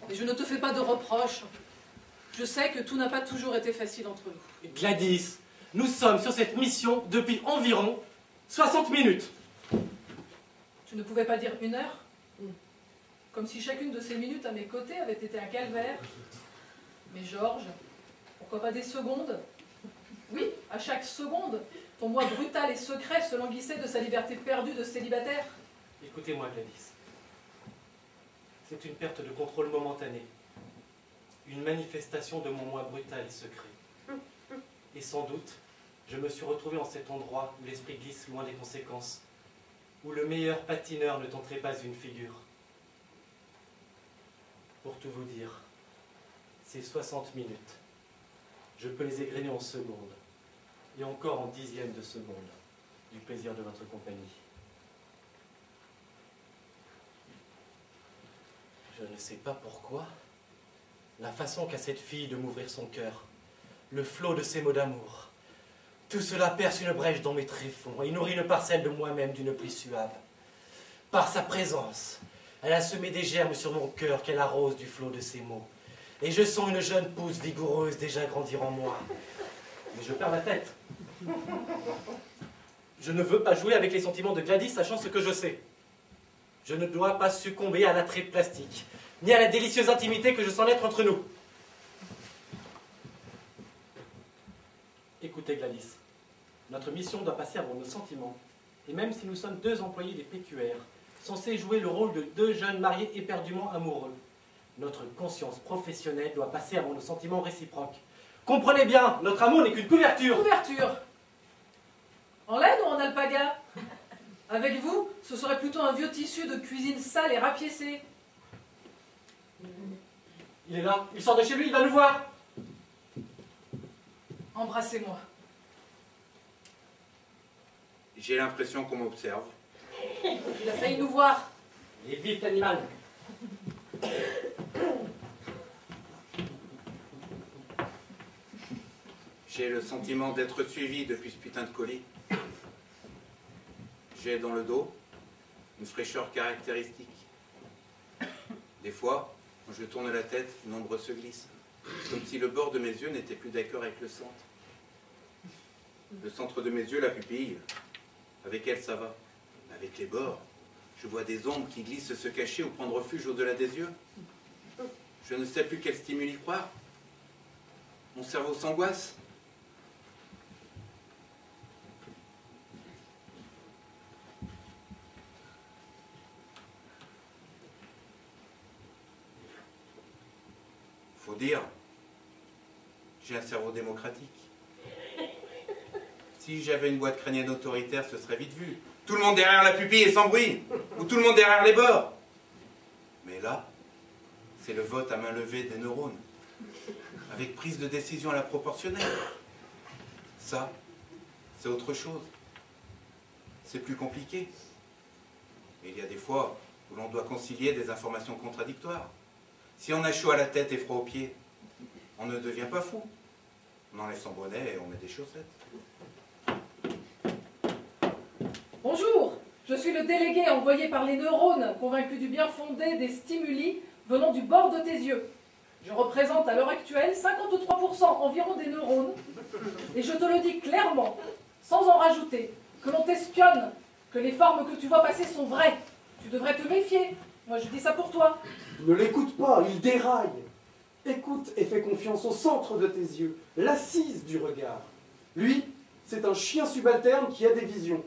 Et je ne te fais pas de reproches. Je sais que tout n'a pas toujours été facile entre nous. Gladys, nous sommes sur cette mission depuis environ 60 minutes. Tu ne pouvais pas dire 1 heure? Comme si chacune de ces minutes à mes côtés avait été un calvaire. Mais Georges, pourquoi pas des secondes? Oui, à chaque seconde, ton moi brutal et secret se languissait de sa liberté perdue de célibataire. Écoutez-moi, Gladys. C'est une perte de contrôle momentanée. Une manifestation de mon moi brutal et secret. Et sans doute, je me suis retrouvé en cet endroit où l'esprit glisse loin des conséquences, où le meilleur patineur ne tenterait pas une figure. Pour tout vous dire, ces 60 minutes, je peux les égrener en secondes, et encore en dixièmes de seconde, du plaisir de votre compagnie. Je ne sais pas pourquoi, la façon qu'a cette fille de m'ouvrir son cœur, le flot de ses mots d'amour, tout cela perce une brèche dans mes tréfonds et nourrit une parcelle de moi-même d'une pluie suave. Par sa présence, elle a semé des germes sur mon cœur qu'elle arrose du flot de ses mots. Et je sens une jeune pousse vigoureuse déjà grandir en moi. Mais je perds la tête. Je ne veux pas jouer avec les sentiments de Gladys, sachant ce que je sais. Je ne dois pas succomber à l'attrait plastique, ni à la délicieuse intimité que je sens naître entre nous. Écoutez, Gladys, notre mission doit passer avant nos sentiments. Et même si nous sommes 2 employés des PQR, censés jouer le rôle de 2 jeunes mariés éperdument amoureux, notre conscience professionnelle doit passer avant nos sentiments réciproques. Comprenez bien, notre amour n'est qu'une couverture. Couverture? En laine ou en alpaga? Avec vous, ce serait plutôt un vieux tissu de cuisine sale et rapiécé. Il est là, il sort de chez lui, il va nous voir. Embrassez-moi. J'ai l'impression qu'on m'observe. Il a failli nous voir. Il est vif, l'animal. J'ai le sentiment d'être suivi depuis ce putain de colis. J'ai dans le dos une fraîcheur caractéristique. Des fois, quand je tourne la tête, une ombre se glisse, comme si le bord de mes yeux n'était plus d'accord avec le centre. Le centre de mes yeux, la pupille, avec elle ça va. Avec les bords, je vois des ombres qui glissent se cacher ou prendre refuge au-delà des yeux. Je ne sais plus quel stimuli croire. Mon cerveau s'angoisse. Faut dire, j'ai un cerveau démocratique. Si j'avais une boîte crânienne autoritaire, ce serait vite vu. Tout le monde derrière la pupille et sans bruit. Ou tout le monde derrière les bords. Mais là, c'est le vote à main levée des neurones. Avec prise de décision à la proportionnelle. Ça, c'est autre chose. C'est plus compliqué. Mais il y a des fois où l'on doit concilier des informations contradictoires. Si on a chaud à la tête et froid aux pieds, on ne devient pas fou. On enlève son bonnet et on met des chaussettes. Bonjour, je suis le délégué envoyé par les neurones, convaincu du bien fondé des stimuli venant du bord de tes yeux. Je représente à l'heure actuelle 53% environ des neurones, et je te le dis clairement, sans en rajouter, que l'on t'espionne, que les formes que tu vois passer sont vraies. Tu devrais te méfier. Moi, je dis ça pour toi. Ne l'écoute pas, il déraille. Écoute et fais confiance au centre de tes yeux, l'assise du regard. Lui, C'est un chien subalterne qui a des visions.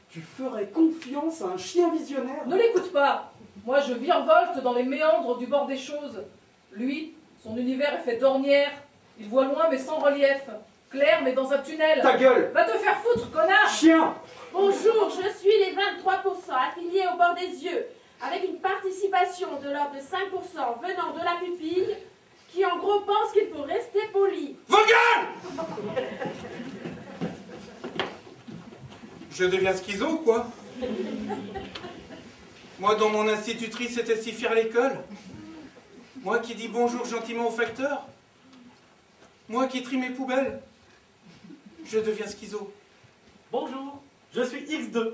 Tu ferais confiance à un chien visionnaire? Ne l'écoute pas. Moi, je virevolte dans les méandres du bord des choses. Lui, son univers est fait d'ornières. Il voit loin mais sans relief. Clair mais dans un tunnel. Ta gueule! Va te faire foutre, connard! Chien! Bonjour, je suis les 23% affiliés au bord des yeux, avec une participation de l'ordre de 5% venant de la pupille, qui en gros pense qu'il faut rester poli. Vos gueules! Je deviens schizo ou quoi? Moi, dont mon institutrice était si fière à l'école. Moi qui dis bonjour gentiment au facteur. Moi qui trie mes poubelles. Je deviens schizo. Bonjour, je suis X2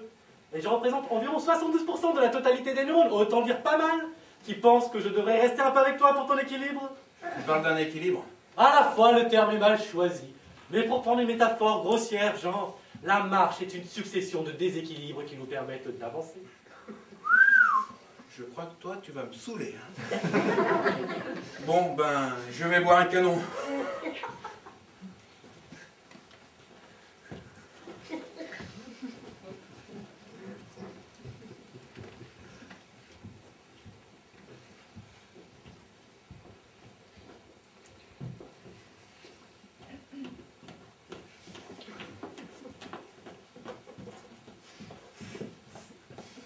et je représente environ 72% de la totalité des neurones, autant dire pas mal, qui pensent que je devrais rester un peu avec toi pour ton équilibre. Tu parles d'un équilibre. À la fois, le terme est mal choisi, mais pour prendre une métaphore grossière, genre, la marche est une succession de déséquilibres qui nous permettent d'avancer. Je crois que toi, tu vas me saouler. Hein. Bon, ben, je vais boire un canon.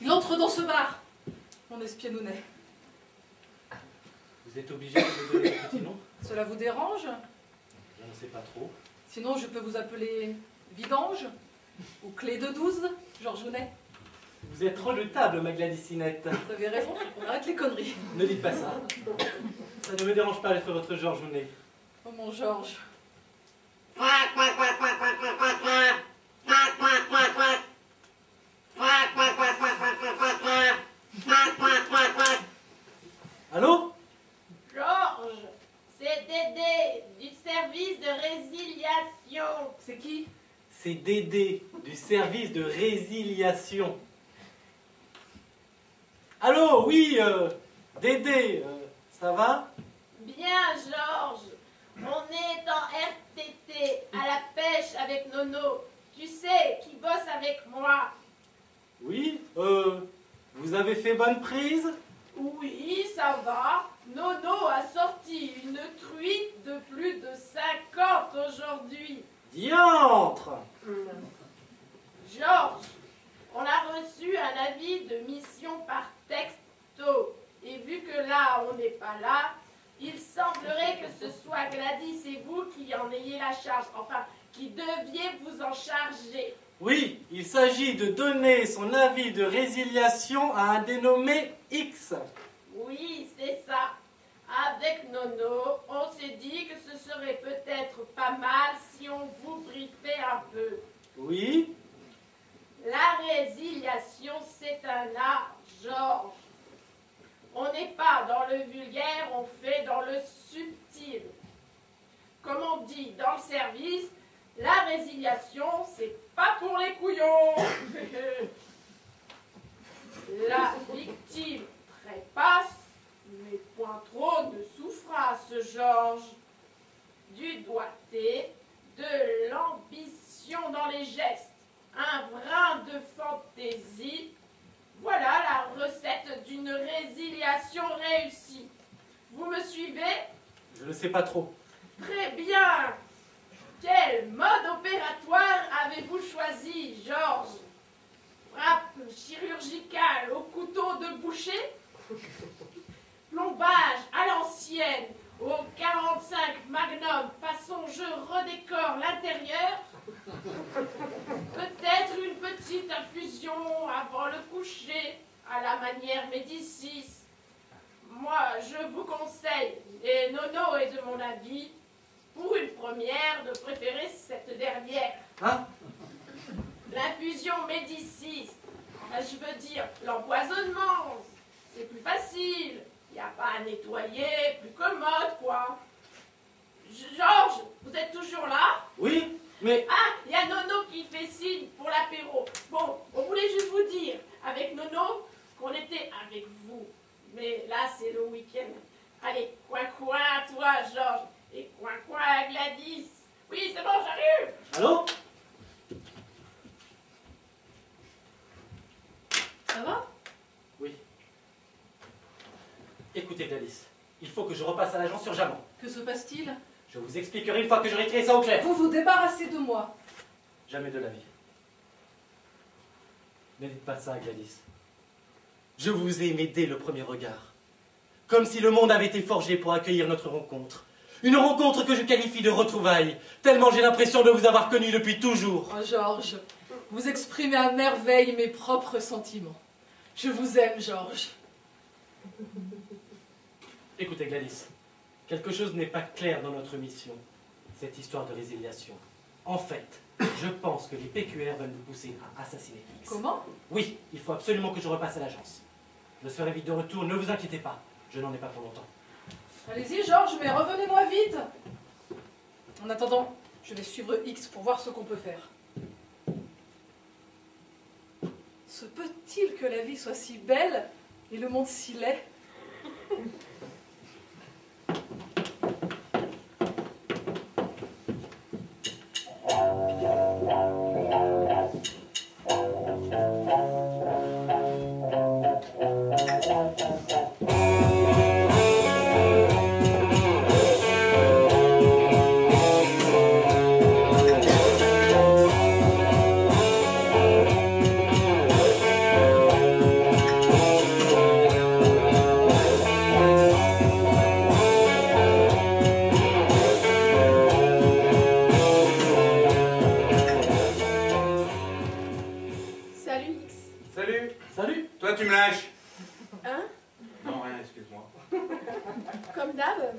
Il entre dans ce bar. Mon espionnounet. Vous êtes obligé de me donner un petit nom? Cela vous dérange? Je ne sais pas trop. Sinon, je peux vous appeler Vidange ou Clé de 12, Georges Jeunet. Vous êtes redoutable, ma Gladycinette. Vous avez raison, on arrête les conneries. Ne dites pas ça. Ça ne me dérange pas d'être votre Georges Jeunet. Oh mon Georges. Allô? Georges, c'est Dédé du service de résiliation. C'est qui? C'est Dédé, du service de résiliation. Allô, oui, Dédé, ça va? Bien, Georges. On est en RTT, à la pêche avec Nono. Tu sais, qui bosse avec moi. Oui, vous avez fait bonne prise? Oui, ça va. Nono a sorti une truite de plus de 50 aujourd'hui. Diantre! Georges, on a reçu un avis de mission par texto. Et vu que là, on n'est pas là, il semblerait que ce soit Gladys et vous qui en ayez la charge. Enfin, qui deviez vous en charger. Oui, il s'agit de donner son avis de résiliation à un dénommé X. Oui, c'est ça. Avec Nono, on s'est dit que ce serait peut-être pas mal si on vous briefait un peu. Oui, La résiliation, c'est un art, Georges. On n'est pas dans le vulgaire, on fait dans le subtil. Comme on dit dans le service, la résiliation, c'est pas pour les couillons. La victime trépasse, mais point trop de souffrance, Georges. Du doigté, de l'ambition dans les gestes, un brin de fantaisie. Voilà la recette d'une résiliation réussie. Vous me suivez? je ne sais pas trop. Très bien. Quel mode opératoire avez-vous choisi, Georges? Frappe chirurgicale au couteau de boucher? Plombage à l'ancienne, au 45 Magnum, façon je redécore l'intérieur? Peut-être une petite infusion avant le coucher, à la manière Médicis. Moi, je vous conseille, et Nono est de mon avis, pour une première, de préférer cette dernière. Hein? L'infusion Médicis, je veux dire, l'empoisonnement, c'est plus facile. Il n'y a pas à nettoyer, plus commode, quoi. Georges, vous êtes toujours là? Oui, mais... Ah, il y a Nono qui fait signe pour l'apéro. Bon, on voulait juste vous dire, avec Nono, qu'on était avec vous. Mais là, c'est le week-end. Allez, coin-coin à toi, Georges. Et coin-coin à Gladys. Oui, c'est bon, j'arrive. Allô? chance sur jamais. Que se passe-t-il? Je vous expliquerai une fois que j'aurai tiré ça au clair. Vous vous débarrassez de moi. Jamais de la vie. Ne dites pas ça, Gladys. Je vous ai aimé dès le premier regard. Comme si le monde avait été forgé pour accueillir notre rencontre. Une rencontre que je qualifie de retrouvailles, tellement j'ai l'impression de vous avoir connu depuis toujours. Oh, Georges, vous exprimez à merveille mes propres sentiments. Je vous aime, Georges. Écoutez, Gladys, quelque chose n'est pas clair dans notre mission, cette histoire de résiliation. En fait, je pense que les PQR veulent nous pousser à assassiner X. Comment? Oui, il faut absolument que je repasse à l'agence. Je serai vite de retour, ne vous inquiétez pas, je n'en ai pas pour longtemps. Allez-y, Georges, mais revenez-moi vite. En attendant, je vais suivre X pour voir ce qu'on peut faire. Se peut-il que la vie soit si belle et le monde si laid? Salut X. Salut. Salut! Toi, tu me lâches. Hein? Non, rien, excuse-moi. Comme d'hab?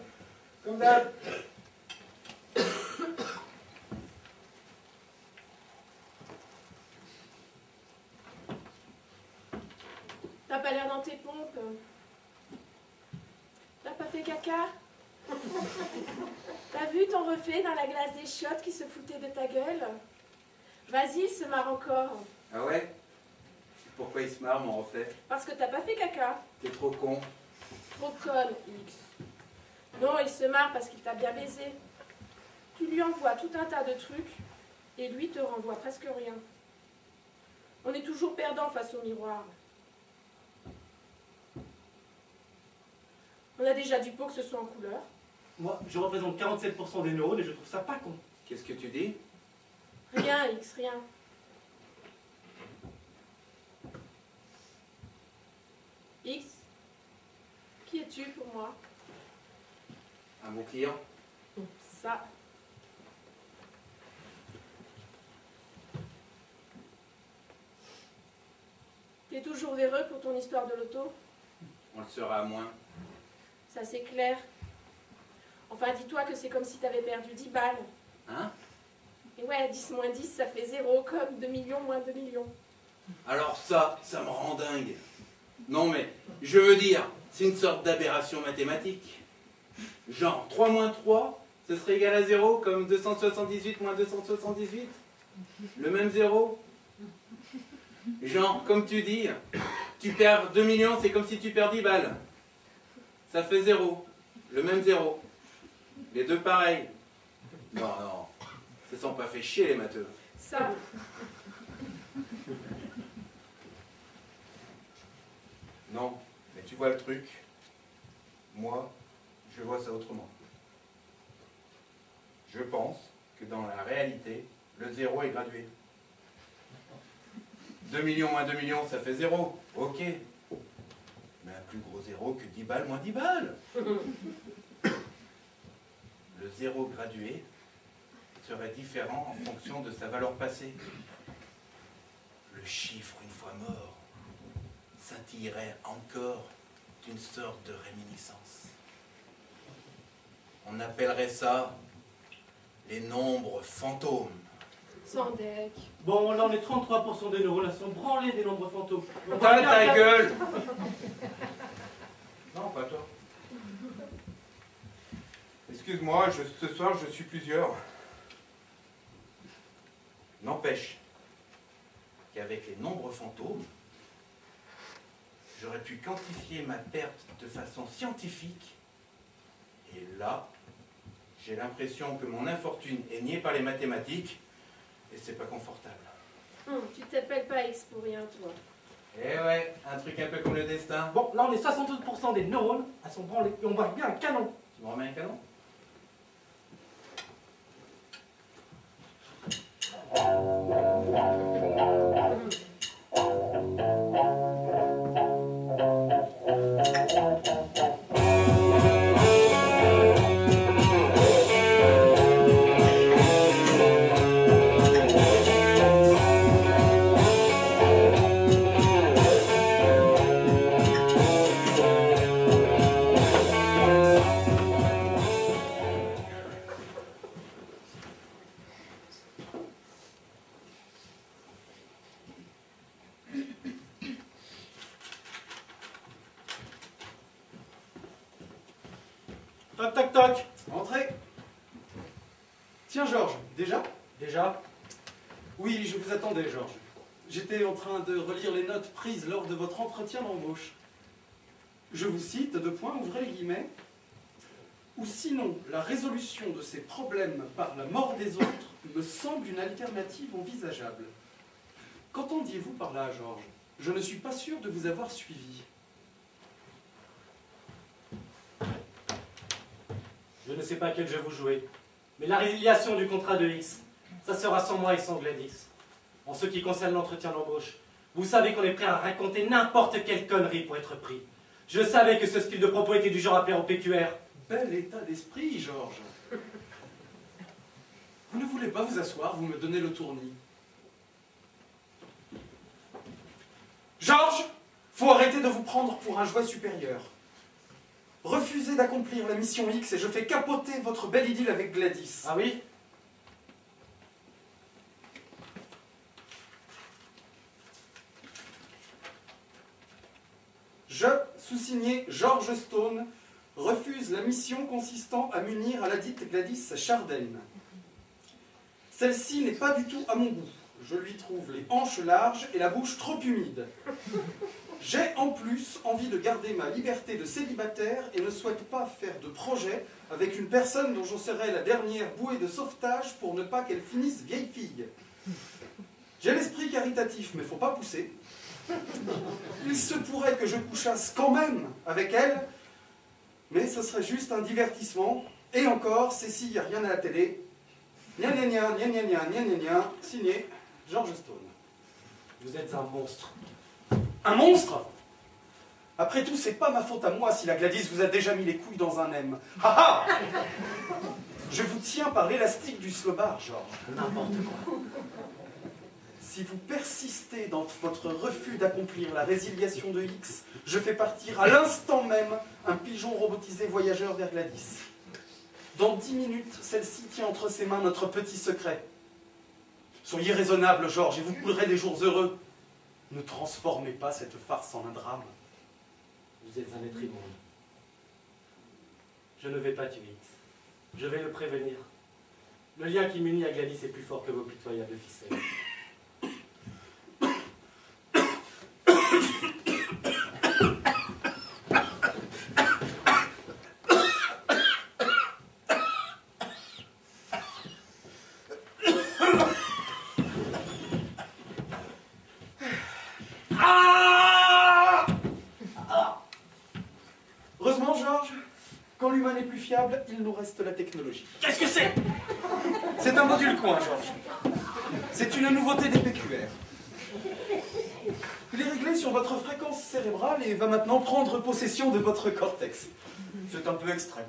Comme d'hab. T'as pas l'air dans tes pompes. T'as pas fait caca? T'as vu ton reflet dans la glace des chiottes qui se foutait de ta gueule? Vas-y, il se marre encore. Ah ouais? Pourquoi il se marre, mon reflet? Parce que t'as pas fait caca. T'es trop con. Trop conne, X. Non, il se marre parce qu'il t'a bien baisé. Tu lui envoies tout un tas de trucs et lui te renvoie presque rien. On est toujours perdant face au miroir. On a déjà du pot que ce soit en couleur. Moi, je représente 47% des neurones et je trouve ça pas con. Qu'est-ce que tu dis? Rien, X, rien. X, qui es-tu pour moi? Un bon client? Ça. T'es toujours véreux pour ton histoire de loto? On le sera à moins. Ça c'est clair. Enfin, dis-toi que c'est comme si t'avais perdu 10 balles. Hein? Et ouais, 10 moins 10, ça fait 0, comme 2 millions moins 2 millions. Alors ça me rend dingue. Non mais, je veux dire, c'est une sorte d'aberration mathématique. Genre, 3 moins 3, ce serait égal à 0, comme 278 moins 278. Le même 0. Genre, comme tu dis, tu perds 2 millions, c'est comme si tu perds 10 balles. Ça fait 0. Le même 0. Les deux pareils. Non, non. Ça sent pas fait chier les matheux. Ça. Non, mais tu vois le truc. Moi, je vois ça autrement. Je pense que dans la réalité, le 0 est gradué. 2 millions moins 2 millions, ça fait 0. Ok. Mais un plus gros 0 que 10 balles moins 10 balles. Le 0 gradué serait différent en fonction de sa valeur passée. Le chiffre, une fois mort, scintillerait encore d'une sorte de réminiscence. On appellerait ça les nombres fantômes. Sans deck. Bon, là on est 33% des neurones, là sont branlés des nombres fantômes. On va T'as bien ta faire- gueule! Non, pas toi. Excuse-moi, ce soir je suis plusieurs. N'empêche qu'avec les nombres fantômes, j'aurais pu quantifier ma perte de façon scientifique. Et là, j'ai l'impression que mon infortune est niée par les mathématiques et c'est pas confortable. Tu t'appelles pas X pour rien, toi. Eh ouais, un truc un peu comme le destin. Bon, là on est 72% des neurones à sont branlés et on voit bien un canon. Vous remettez un canon? Toc, toc, toc. Entrez. Tiens, Georges, déjà? Déjà? Oui, je vous attendais, Georges. J'étais en train de relire les notes prises lors de votre entretien d'embauche. Je vous cite, deux points, ouvrez les guillemets. Ou sinon, la résolution de ces problèmes par la mort des autres me semble une alternative envisageable. Qu'entendiez-vous par là, Georges? Je ne suis pas sûr de vous avoir suivi. Je ne sais pas quel jeu vous jouez, mais la résiliation du contrat de X, ça sera sans moi et sans Gladys. En ce qui concerne l'entretien d'embauche, vous savez qu'on est prêt à raconter n'importe quelle connerie pour être pris. Je savais que ce style de propos était du genre à plaire au PQR. Bel état d'esprit, Georges. Vous ne voulez pas vous asseoir, vous me donnez le tournis. Georges, faut arrêter de vous prendre pour un jouet supérieur. Refusez d'accomplir la mission X et je fais capoter votre belle idylle avec Gladys. Ah oui? Je, sous-signé George Stone, refuse la mission consistant à m'unir à la dite Gladys Charden. Celle-ci n'est pas du tout à mon goût. Je lui trouve les hanches larges et la bouche trop humide. J'ai en plus envie de garder ma liberté de célibataire et ne souhaite pas faire de projet avec une personne dont je serai la dernière bouée de sauvetage pour ne pas qu'elle finisse vieille fille. J'ai l'esprit caritatif, mais faut pas pousser. Il se pourrait que je couchasse quand même avec elle, mais ce serait juste un divertissement. Et encore, c'est s'il n'y a rien à la télé. Gna gna gna, gna gna gna, gna gna gna, signé George Stone. Vous êtes un monstre. Un monstre? Après tout, c'est pas ma faute à moi si la Gladys vous a déjà mis les couilles dans un M. Ha ha! Je vous tiens par l'élastique du slobard, Georges. N'importe quoi. Si vous persistez dans votre refus d'accomplir la résiliation de X, je fais partir à l'instant même un pigeon robotisé voyageur vers Gladys. Dans 10 minutes, celle-ci tient entre ses mains notre petit secret. Soyez raisonnable, Georges, et vous coulerez des jours heureux. Ne transformez pas cette farce en un drame. Vous êtes un être immonde. Je ne vais pas tuer X. Je vais le prévenir. Le lien qui m'unit à Gladys est plus fort que vos pitoyables ficelles. Heureusement, Georges, quand l'humain n'est plus fiable, il nous reste la technologie. Qu'est-ce que c'est? C'est un module coin, Georges. C'est une nouveauté des PQR. Il est réglé sur votre fréquence cérébrale et va maintenant prendre possession de votre cortex. C'est un peu extrême.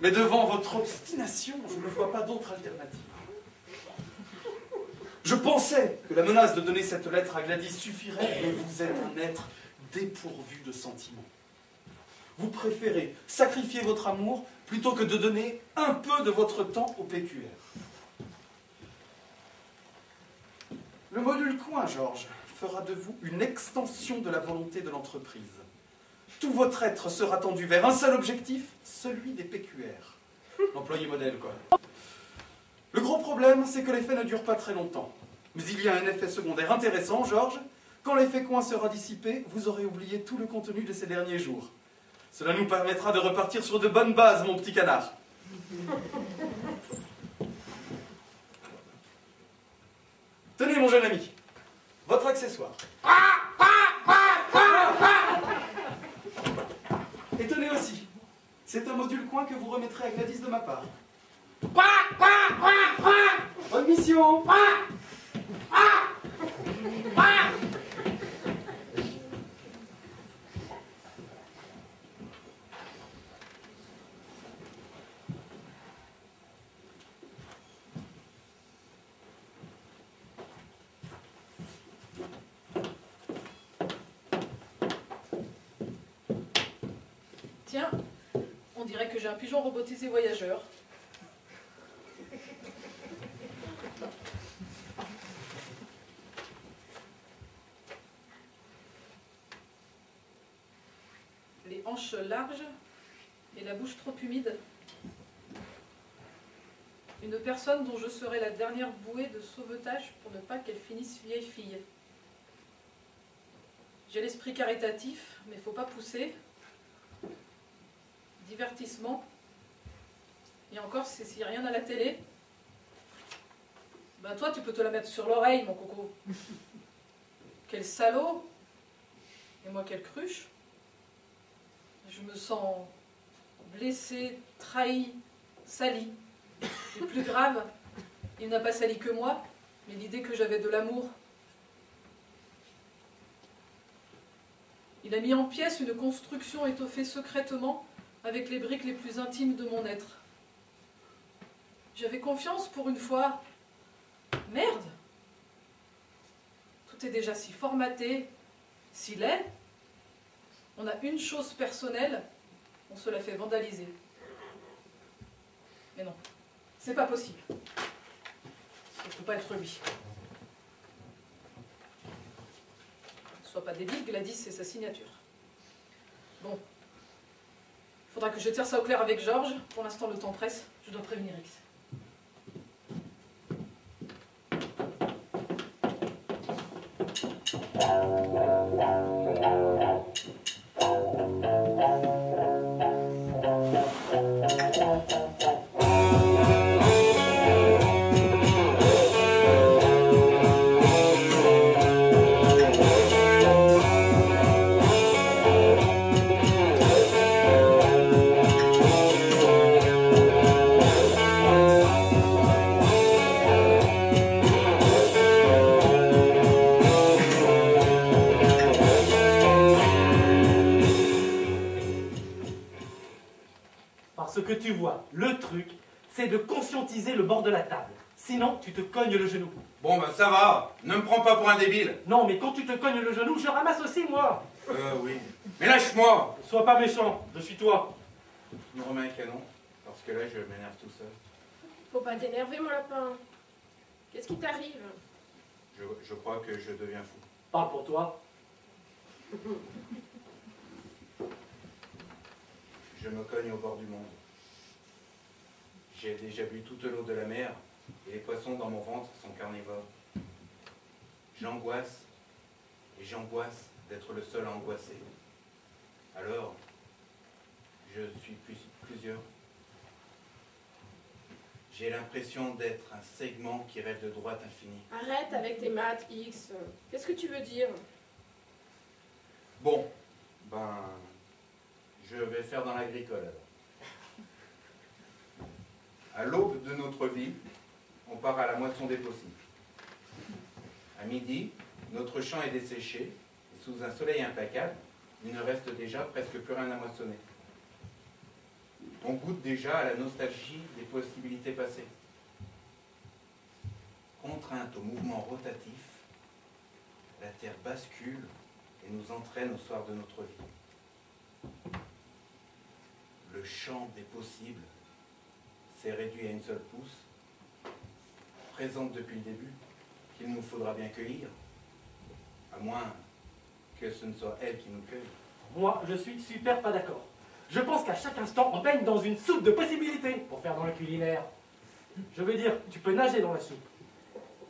Mais devant votre obstination, je ne vois pas d'autre alternative. Je pensais que la menace de donner cette lettre à Gladys suffirait, mais vous êtes un être dépourvu de sentiments. Vous préférez sacrifier votre amour plutôt que de donner un peu de votre temps au PQR. Le module coin, Georges, fera de vous une extension de la volonté de l'entreprise. Tout votre être sera tendu vers un seul objectif, celui des PQR. L'employé modèle, quoi. Le gros problème, c'est que l'effet ne dure pas très longtemps. Mais il y a un effet secondaire intéressant, Georges. Quand l'effet coin sera dissipé, vous aurez oublié tout le contenu de ces derniers jours. Cela nous permettra de repartir sur de bonnes bases, mon petit canard. Tenez, mon jeune ami, votre accessoire. Et tenez aussi C'est un module coin que vous remettrez à Gladys de ma part. Quoi? Bonne mission! Tiens, on dirait que j'ai un pigeon robotisé voyageur. Les hanches larges et la bouche trop humide. Une personne dont je serai la dernière bouée de sauvetage pour ne pas qu'elle finisse vieille fille. J'ai l'esprit caritatif, mais faut pas pousser. Divertissement. Et encore, c'est s'il n'y a rien à la télé. Ben toi, tu peux te la mettre sur l'oreille, mon coco. Quel salaud. Et moi, quelle cruche. Je me sens blessée, trahie, salie. Et plus grave, il n'a pas sali que moi, mais l'idée que j'avais de l'amour. Il a mis en pièces une construction étoffée secrètement avec les briques les plus intimes de mon être. J'avais confiance pour une fois. Merde! Tout est déjà si formaté, si laid. On a une chose personnelle, on se la fait vandaliser. Mais non, c'est pas possible. Ça ne peut pas être lui. Sois pas débile, Gladys, c'est sa signature. Bon. Il faudra que je tire ça au clair avec Georges. Pour l'instant, le temps presse. Je dois prévenir X. Parce que tu vois, le truc, c'est de conscientiser le bord de la table. Sinon, tu te cognes le genou. Bon, ben ça va. Ne me prends pas pour un débile. Non, mais quand tu te cognes le genou, je ramasse aussi, moi. Oui. Mais lâche-moi. Sois pas méchant, je suis toi. Je me remets un canon, parce que là, je m'énerve tout seul. Faut pas t'énerver, mon lapin. Qu'est-ce qui t'arrive? Je crois que je deviens fou. Parle pour toi. Je me cogne au bord du monde. J'ai déjà bu toute l'eau de la mer, et les poissons dans mon ventre sont carnivores. J'angoisse, et j'angoisse d'être le seul à angoisser. Alors, je suis plusieurs. J'ai l'impression d'être un segment qui rêve de droite infinie. Arrête avec tes maths, X. Qu'est-ce que tu veux dire? Bon, ben, je vais faire dans l'agricole alors. À l'aube de notre vie, on part à la moisson des possibles. À midi, notre champ est desséché, et sous un soleil implacable, il ne reste déjà presque plus rien à moissonner. On goûte déjà à la nostalgie des possibilités passées. Contrainte au mouvement rotatif, la Terre bascule et nous entraîne au soir de notre vie. Le champ des possibles s'est réduit à une seule pousse, présente depuis le début, qu'il nous faudra bien cueillir, à moins que ce ne soit elle qui nous cueille. Moi, je suis super pas d'accord. Je pense qu'à chaque instant, on baigne dans une soupe de possibilités pour faire dans le culinaire. Je veux dire, tu peux nager dans la soupe.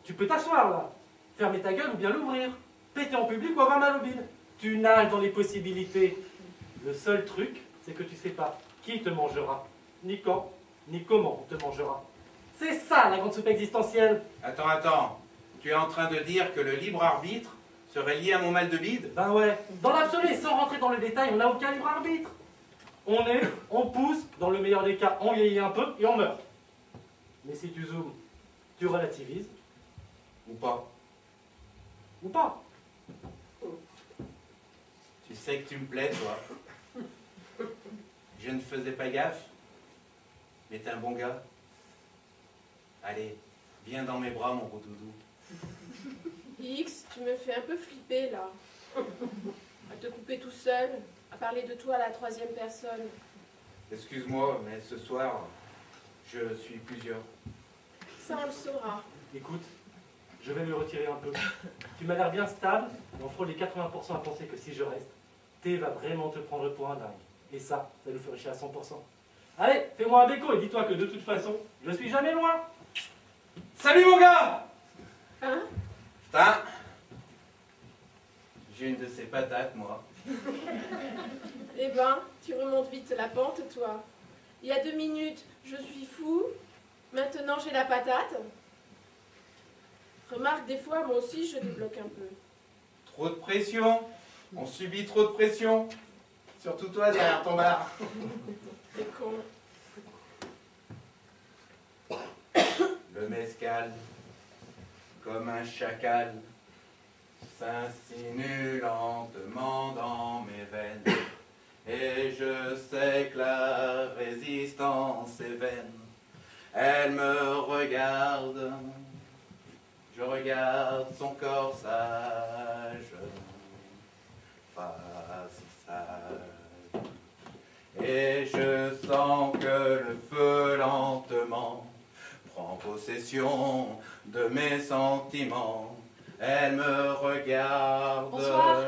Tu peux t'asseoir là, fermer ta gueule ou bien l'ouvrir, péter en public ou avoir mal au bide. Tu nages dans les possibilités. Le seul truc, c'est que tu sais pas qui te mangera, ni quand, ni comment on te mangera. C'est ça la grande soupe existentielle. Attends. Tu es en train de dire que le libre arbitre serait lié à mon mal de bide? Ben ouais, dans l'absolu, sans rentrer dans le détail, on n'a aucun libre arbitre. On naît, on pousse, dans le meilleur des cas, on vieillit un peu et on meurt. Mais si tu zoomes, tu relativises, Ou pas. ou pas. Tu sais que tu me plais, toi. Je ne faisais pas gaffe, mais t'es un bon gars. Allez, viens dans mes bras, mon gros doudou. X, tu me fais un peu flipper là. À te couper tout seul, à parler de toi à la troisième personne. Excuse-moi, mais ce soir, je suis plusieurs. Ça, on le saura. Écoute, je vais me retirer un peu. Tu m'as l'air bien stable, mais on frôle les 80% à penser que si je reste, T va vraiment te prendre pour un dingue. Et ça nous ferait chier à 100%. Allez, fais-moi un béco et dis-toi que de toute façon, je suis jamais loin. Salut mon gars! Hein? Putain! J'ai une de ces patates, moi. Eh ben, tu remontes vite la pente, toi. Il y a 2 minutes, je suis fou. Maintenant, j'ai la patate. Remarque, des fois, moi aussi, je débloque un peu. Trop de pression. On subit trop de pression. Surtout toi derrière ton bar. T'es con. Le mescal, comme un chacal, s'insinue lentement dans mes veines. Et je sais que la résistance est vaine. Elle me regarde, je regarde son corps sage, face sage. Et je sens que le feu lentement prend possession de mes sentiments. Elle me regarde. Bonsoir.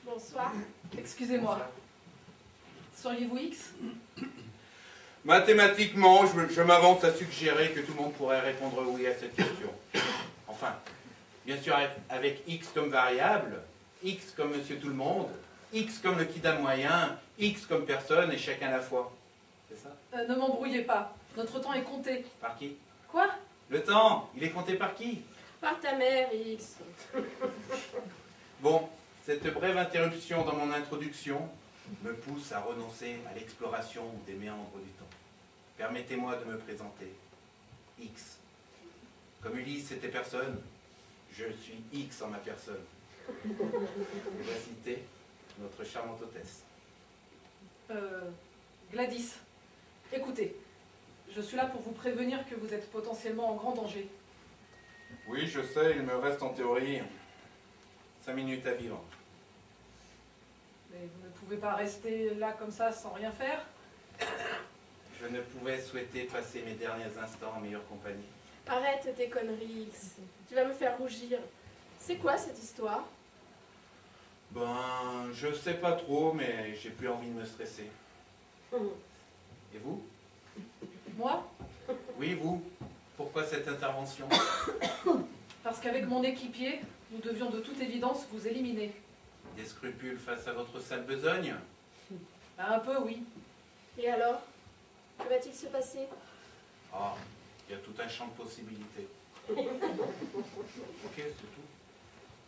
Bonsoir. Excusez-moi. Seriez-vous X? Mathématiquement, je m'avance à suggérer que tout le monde pourrait répondre oui à cette question. Enfin, bien sûr avec X comme variable, X comme monsieur tout le monde, X comme le kidam moyen, X comme personne et chacun à la fois. C'est ça? Ne m'embrouillez pas. Notre temps est compté. Par qui? Quoi? Le temps, il est compté par qui? Par ta mère, X. Bon, cette brève interruption dans mon introduction me pousse à renoncer à l'exploration des méandres du temps. Permettez-moi de me présenter. X. Comme Ulysse c'était personne, je suis X en ma personne. Je vais citer notre charmante hôtesse. Gladys, écoutez, je suis là pour vous prévenir que vous êtes potentiellement en grand danger. Oui, je sais, il me reste en théorie 5 minutes à vivre. Mais vous ne pouvez pas rester là comme ça sans rien faire. Je ne pouvais souhaiter passer mes derniers instants en meilleure compagnie. Arrête tes conneries, X. Tu vas me faire rougir. C'est quoi cette histoire? Ben, je sais pas trop, mais j'ai plus envie de me stresser. Et vous? Moi? Oui, vous. Pourquoi cette intervention? Parce qu'avec mon équipier, nous devions de toute évidence vous éliminer. Des scrupules face à votre sale besogne? Un peu, oui. Et alors? Que va-t-il se passer? Ah, il y a tout un champ de possibilités. Ok, c'est tout.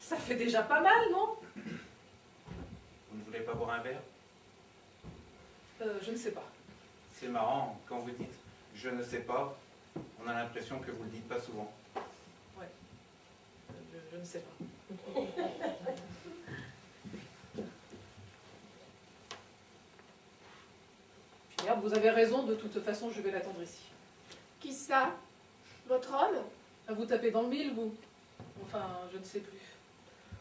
Ça fait déjà pas mal, non? Vous ne voulez pas boire un verre? Je ne sais pas. C'est marrant, quand vous dites « je ne sais pas », on a l'impression que vous ne le dites pas souvent. Ouais. Je ne sais pas. Pierre, vous avez raison, de toute façon, je vais l'attendre ici. Qui ça? Votre homme? Vous tapez dans le mille, vous? Enfin, je ne sais plus.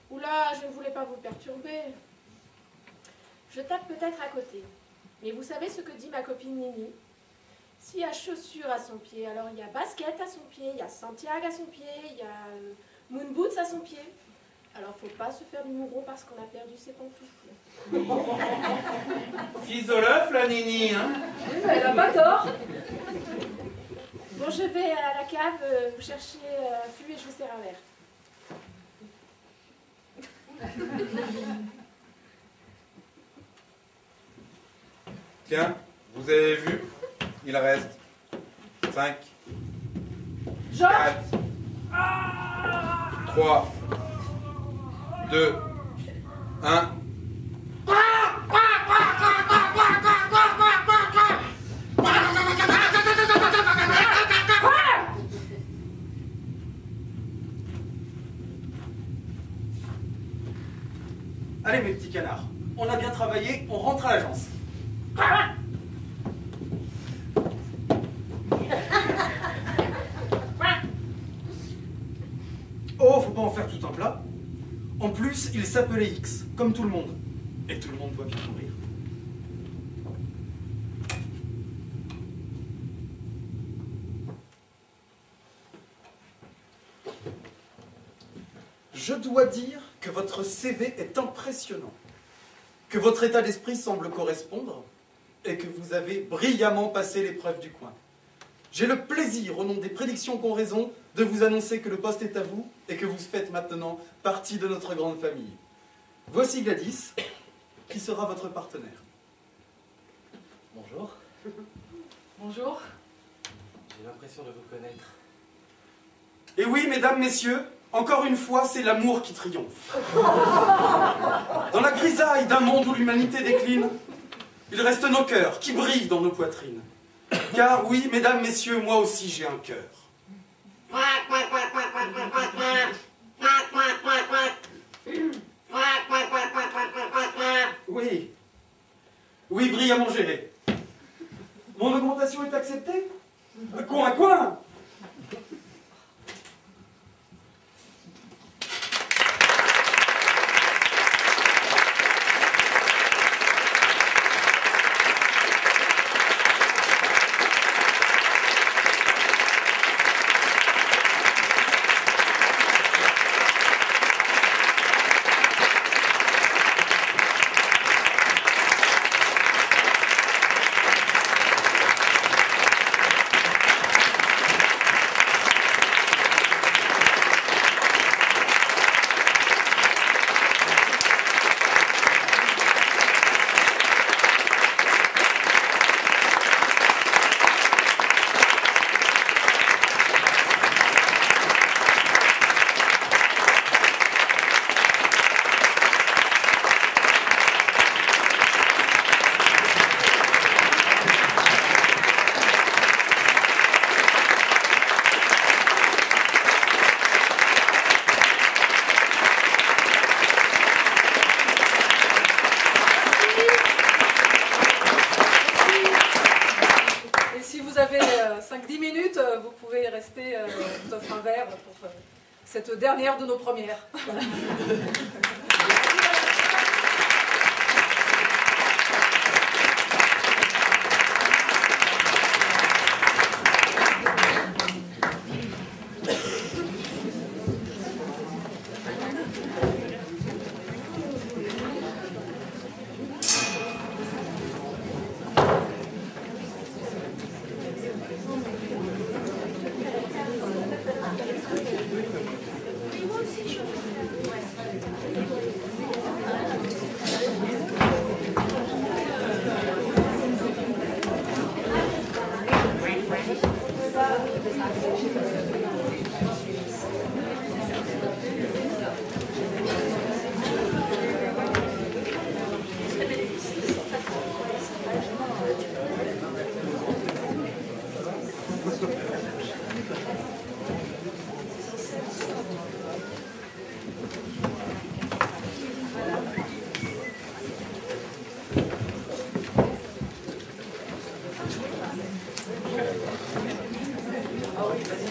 Oula, je ne voulais pas vous perturber. Je tape peut-être à côté. Mais vous savez ce que dit ma copine Nini? S'il y a chaussures à son pied, alors il y a basket à son pied, il y a Santiago à son pied, il y a moon boots à son pied. Alors faut pas se faire du mouron parce qu'on a perdu ses pantoufles. Fils de l'œuf, la Nini, hein? Oui, mais elle a pas tort. Bon, je vais à la cave, vous cherchez un fût et je vous sers un verre. Tiens, vous avez vu? Il reste 5, Georges! 4, 3, 2, 1. rentre à l'agence. Oh, faut pas en faire tout un plat. En plus, il s'appelait X, comme tout le monde. Et tout le monde doit bien mourir. Je dois dire que votre CV est impressionnant, que votre état d'esprit semble correspondre et que vous avez brillamment passé l'épreuve du coin. J'ai le plaisir, au nom des prédictions qu'ont raison, de vous annoncer que le poste est à vous et que vous faites maintenant partie de notre grande famille. Voici Gladys, qui sera votre partenaire. Bonjour, Bonjour. j'ai l'impression de vous connaître. Et oui, mesdames, messieurs, encore une fois, c'est l'amour qui triomphe. Dans la grisaille d'un monde où l'humanité décline, il reste nos cœurs qui brillent dans nos poitrines. Car oui, mesdames, messieurs, moi aussi j'ai un cœur. Oui. Oui, brillamment géré. Mon augmentation est acceptée? Coin. vous offre un verre pour cette dernière de nos premières. Ah oui, vas-y.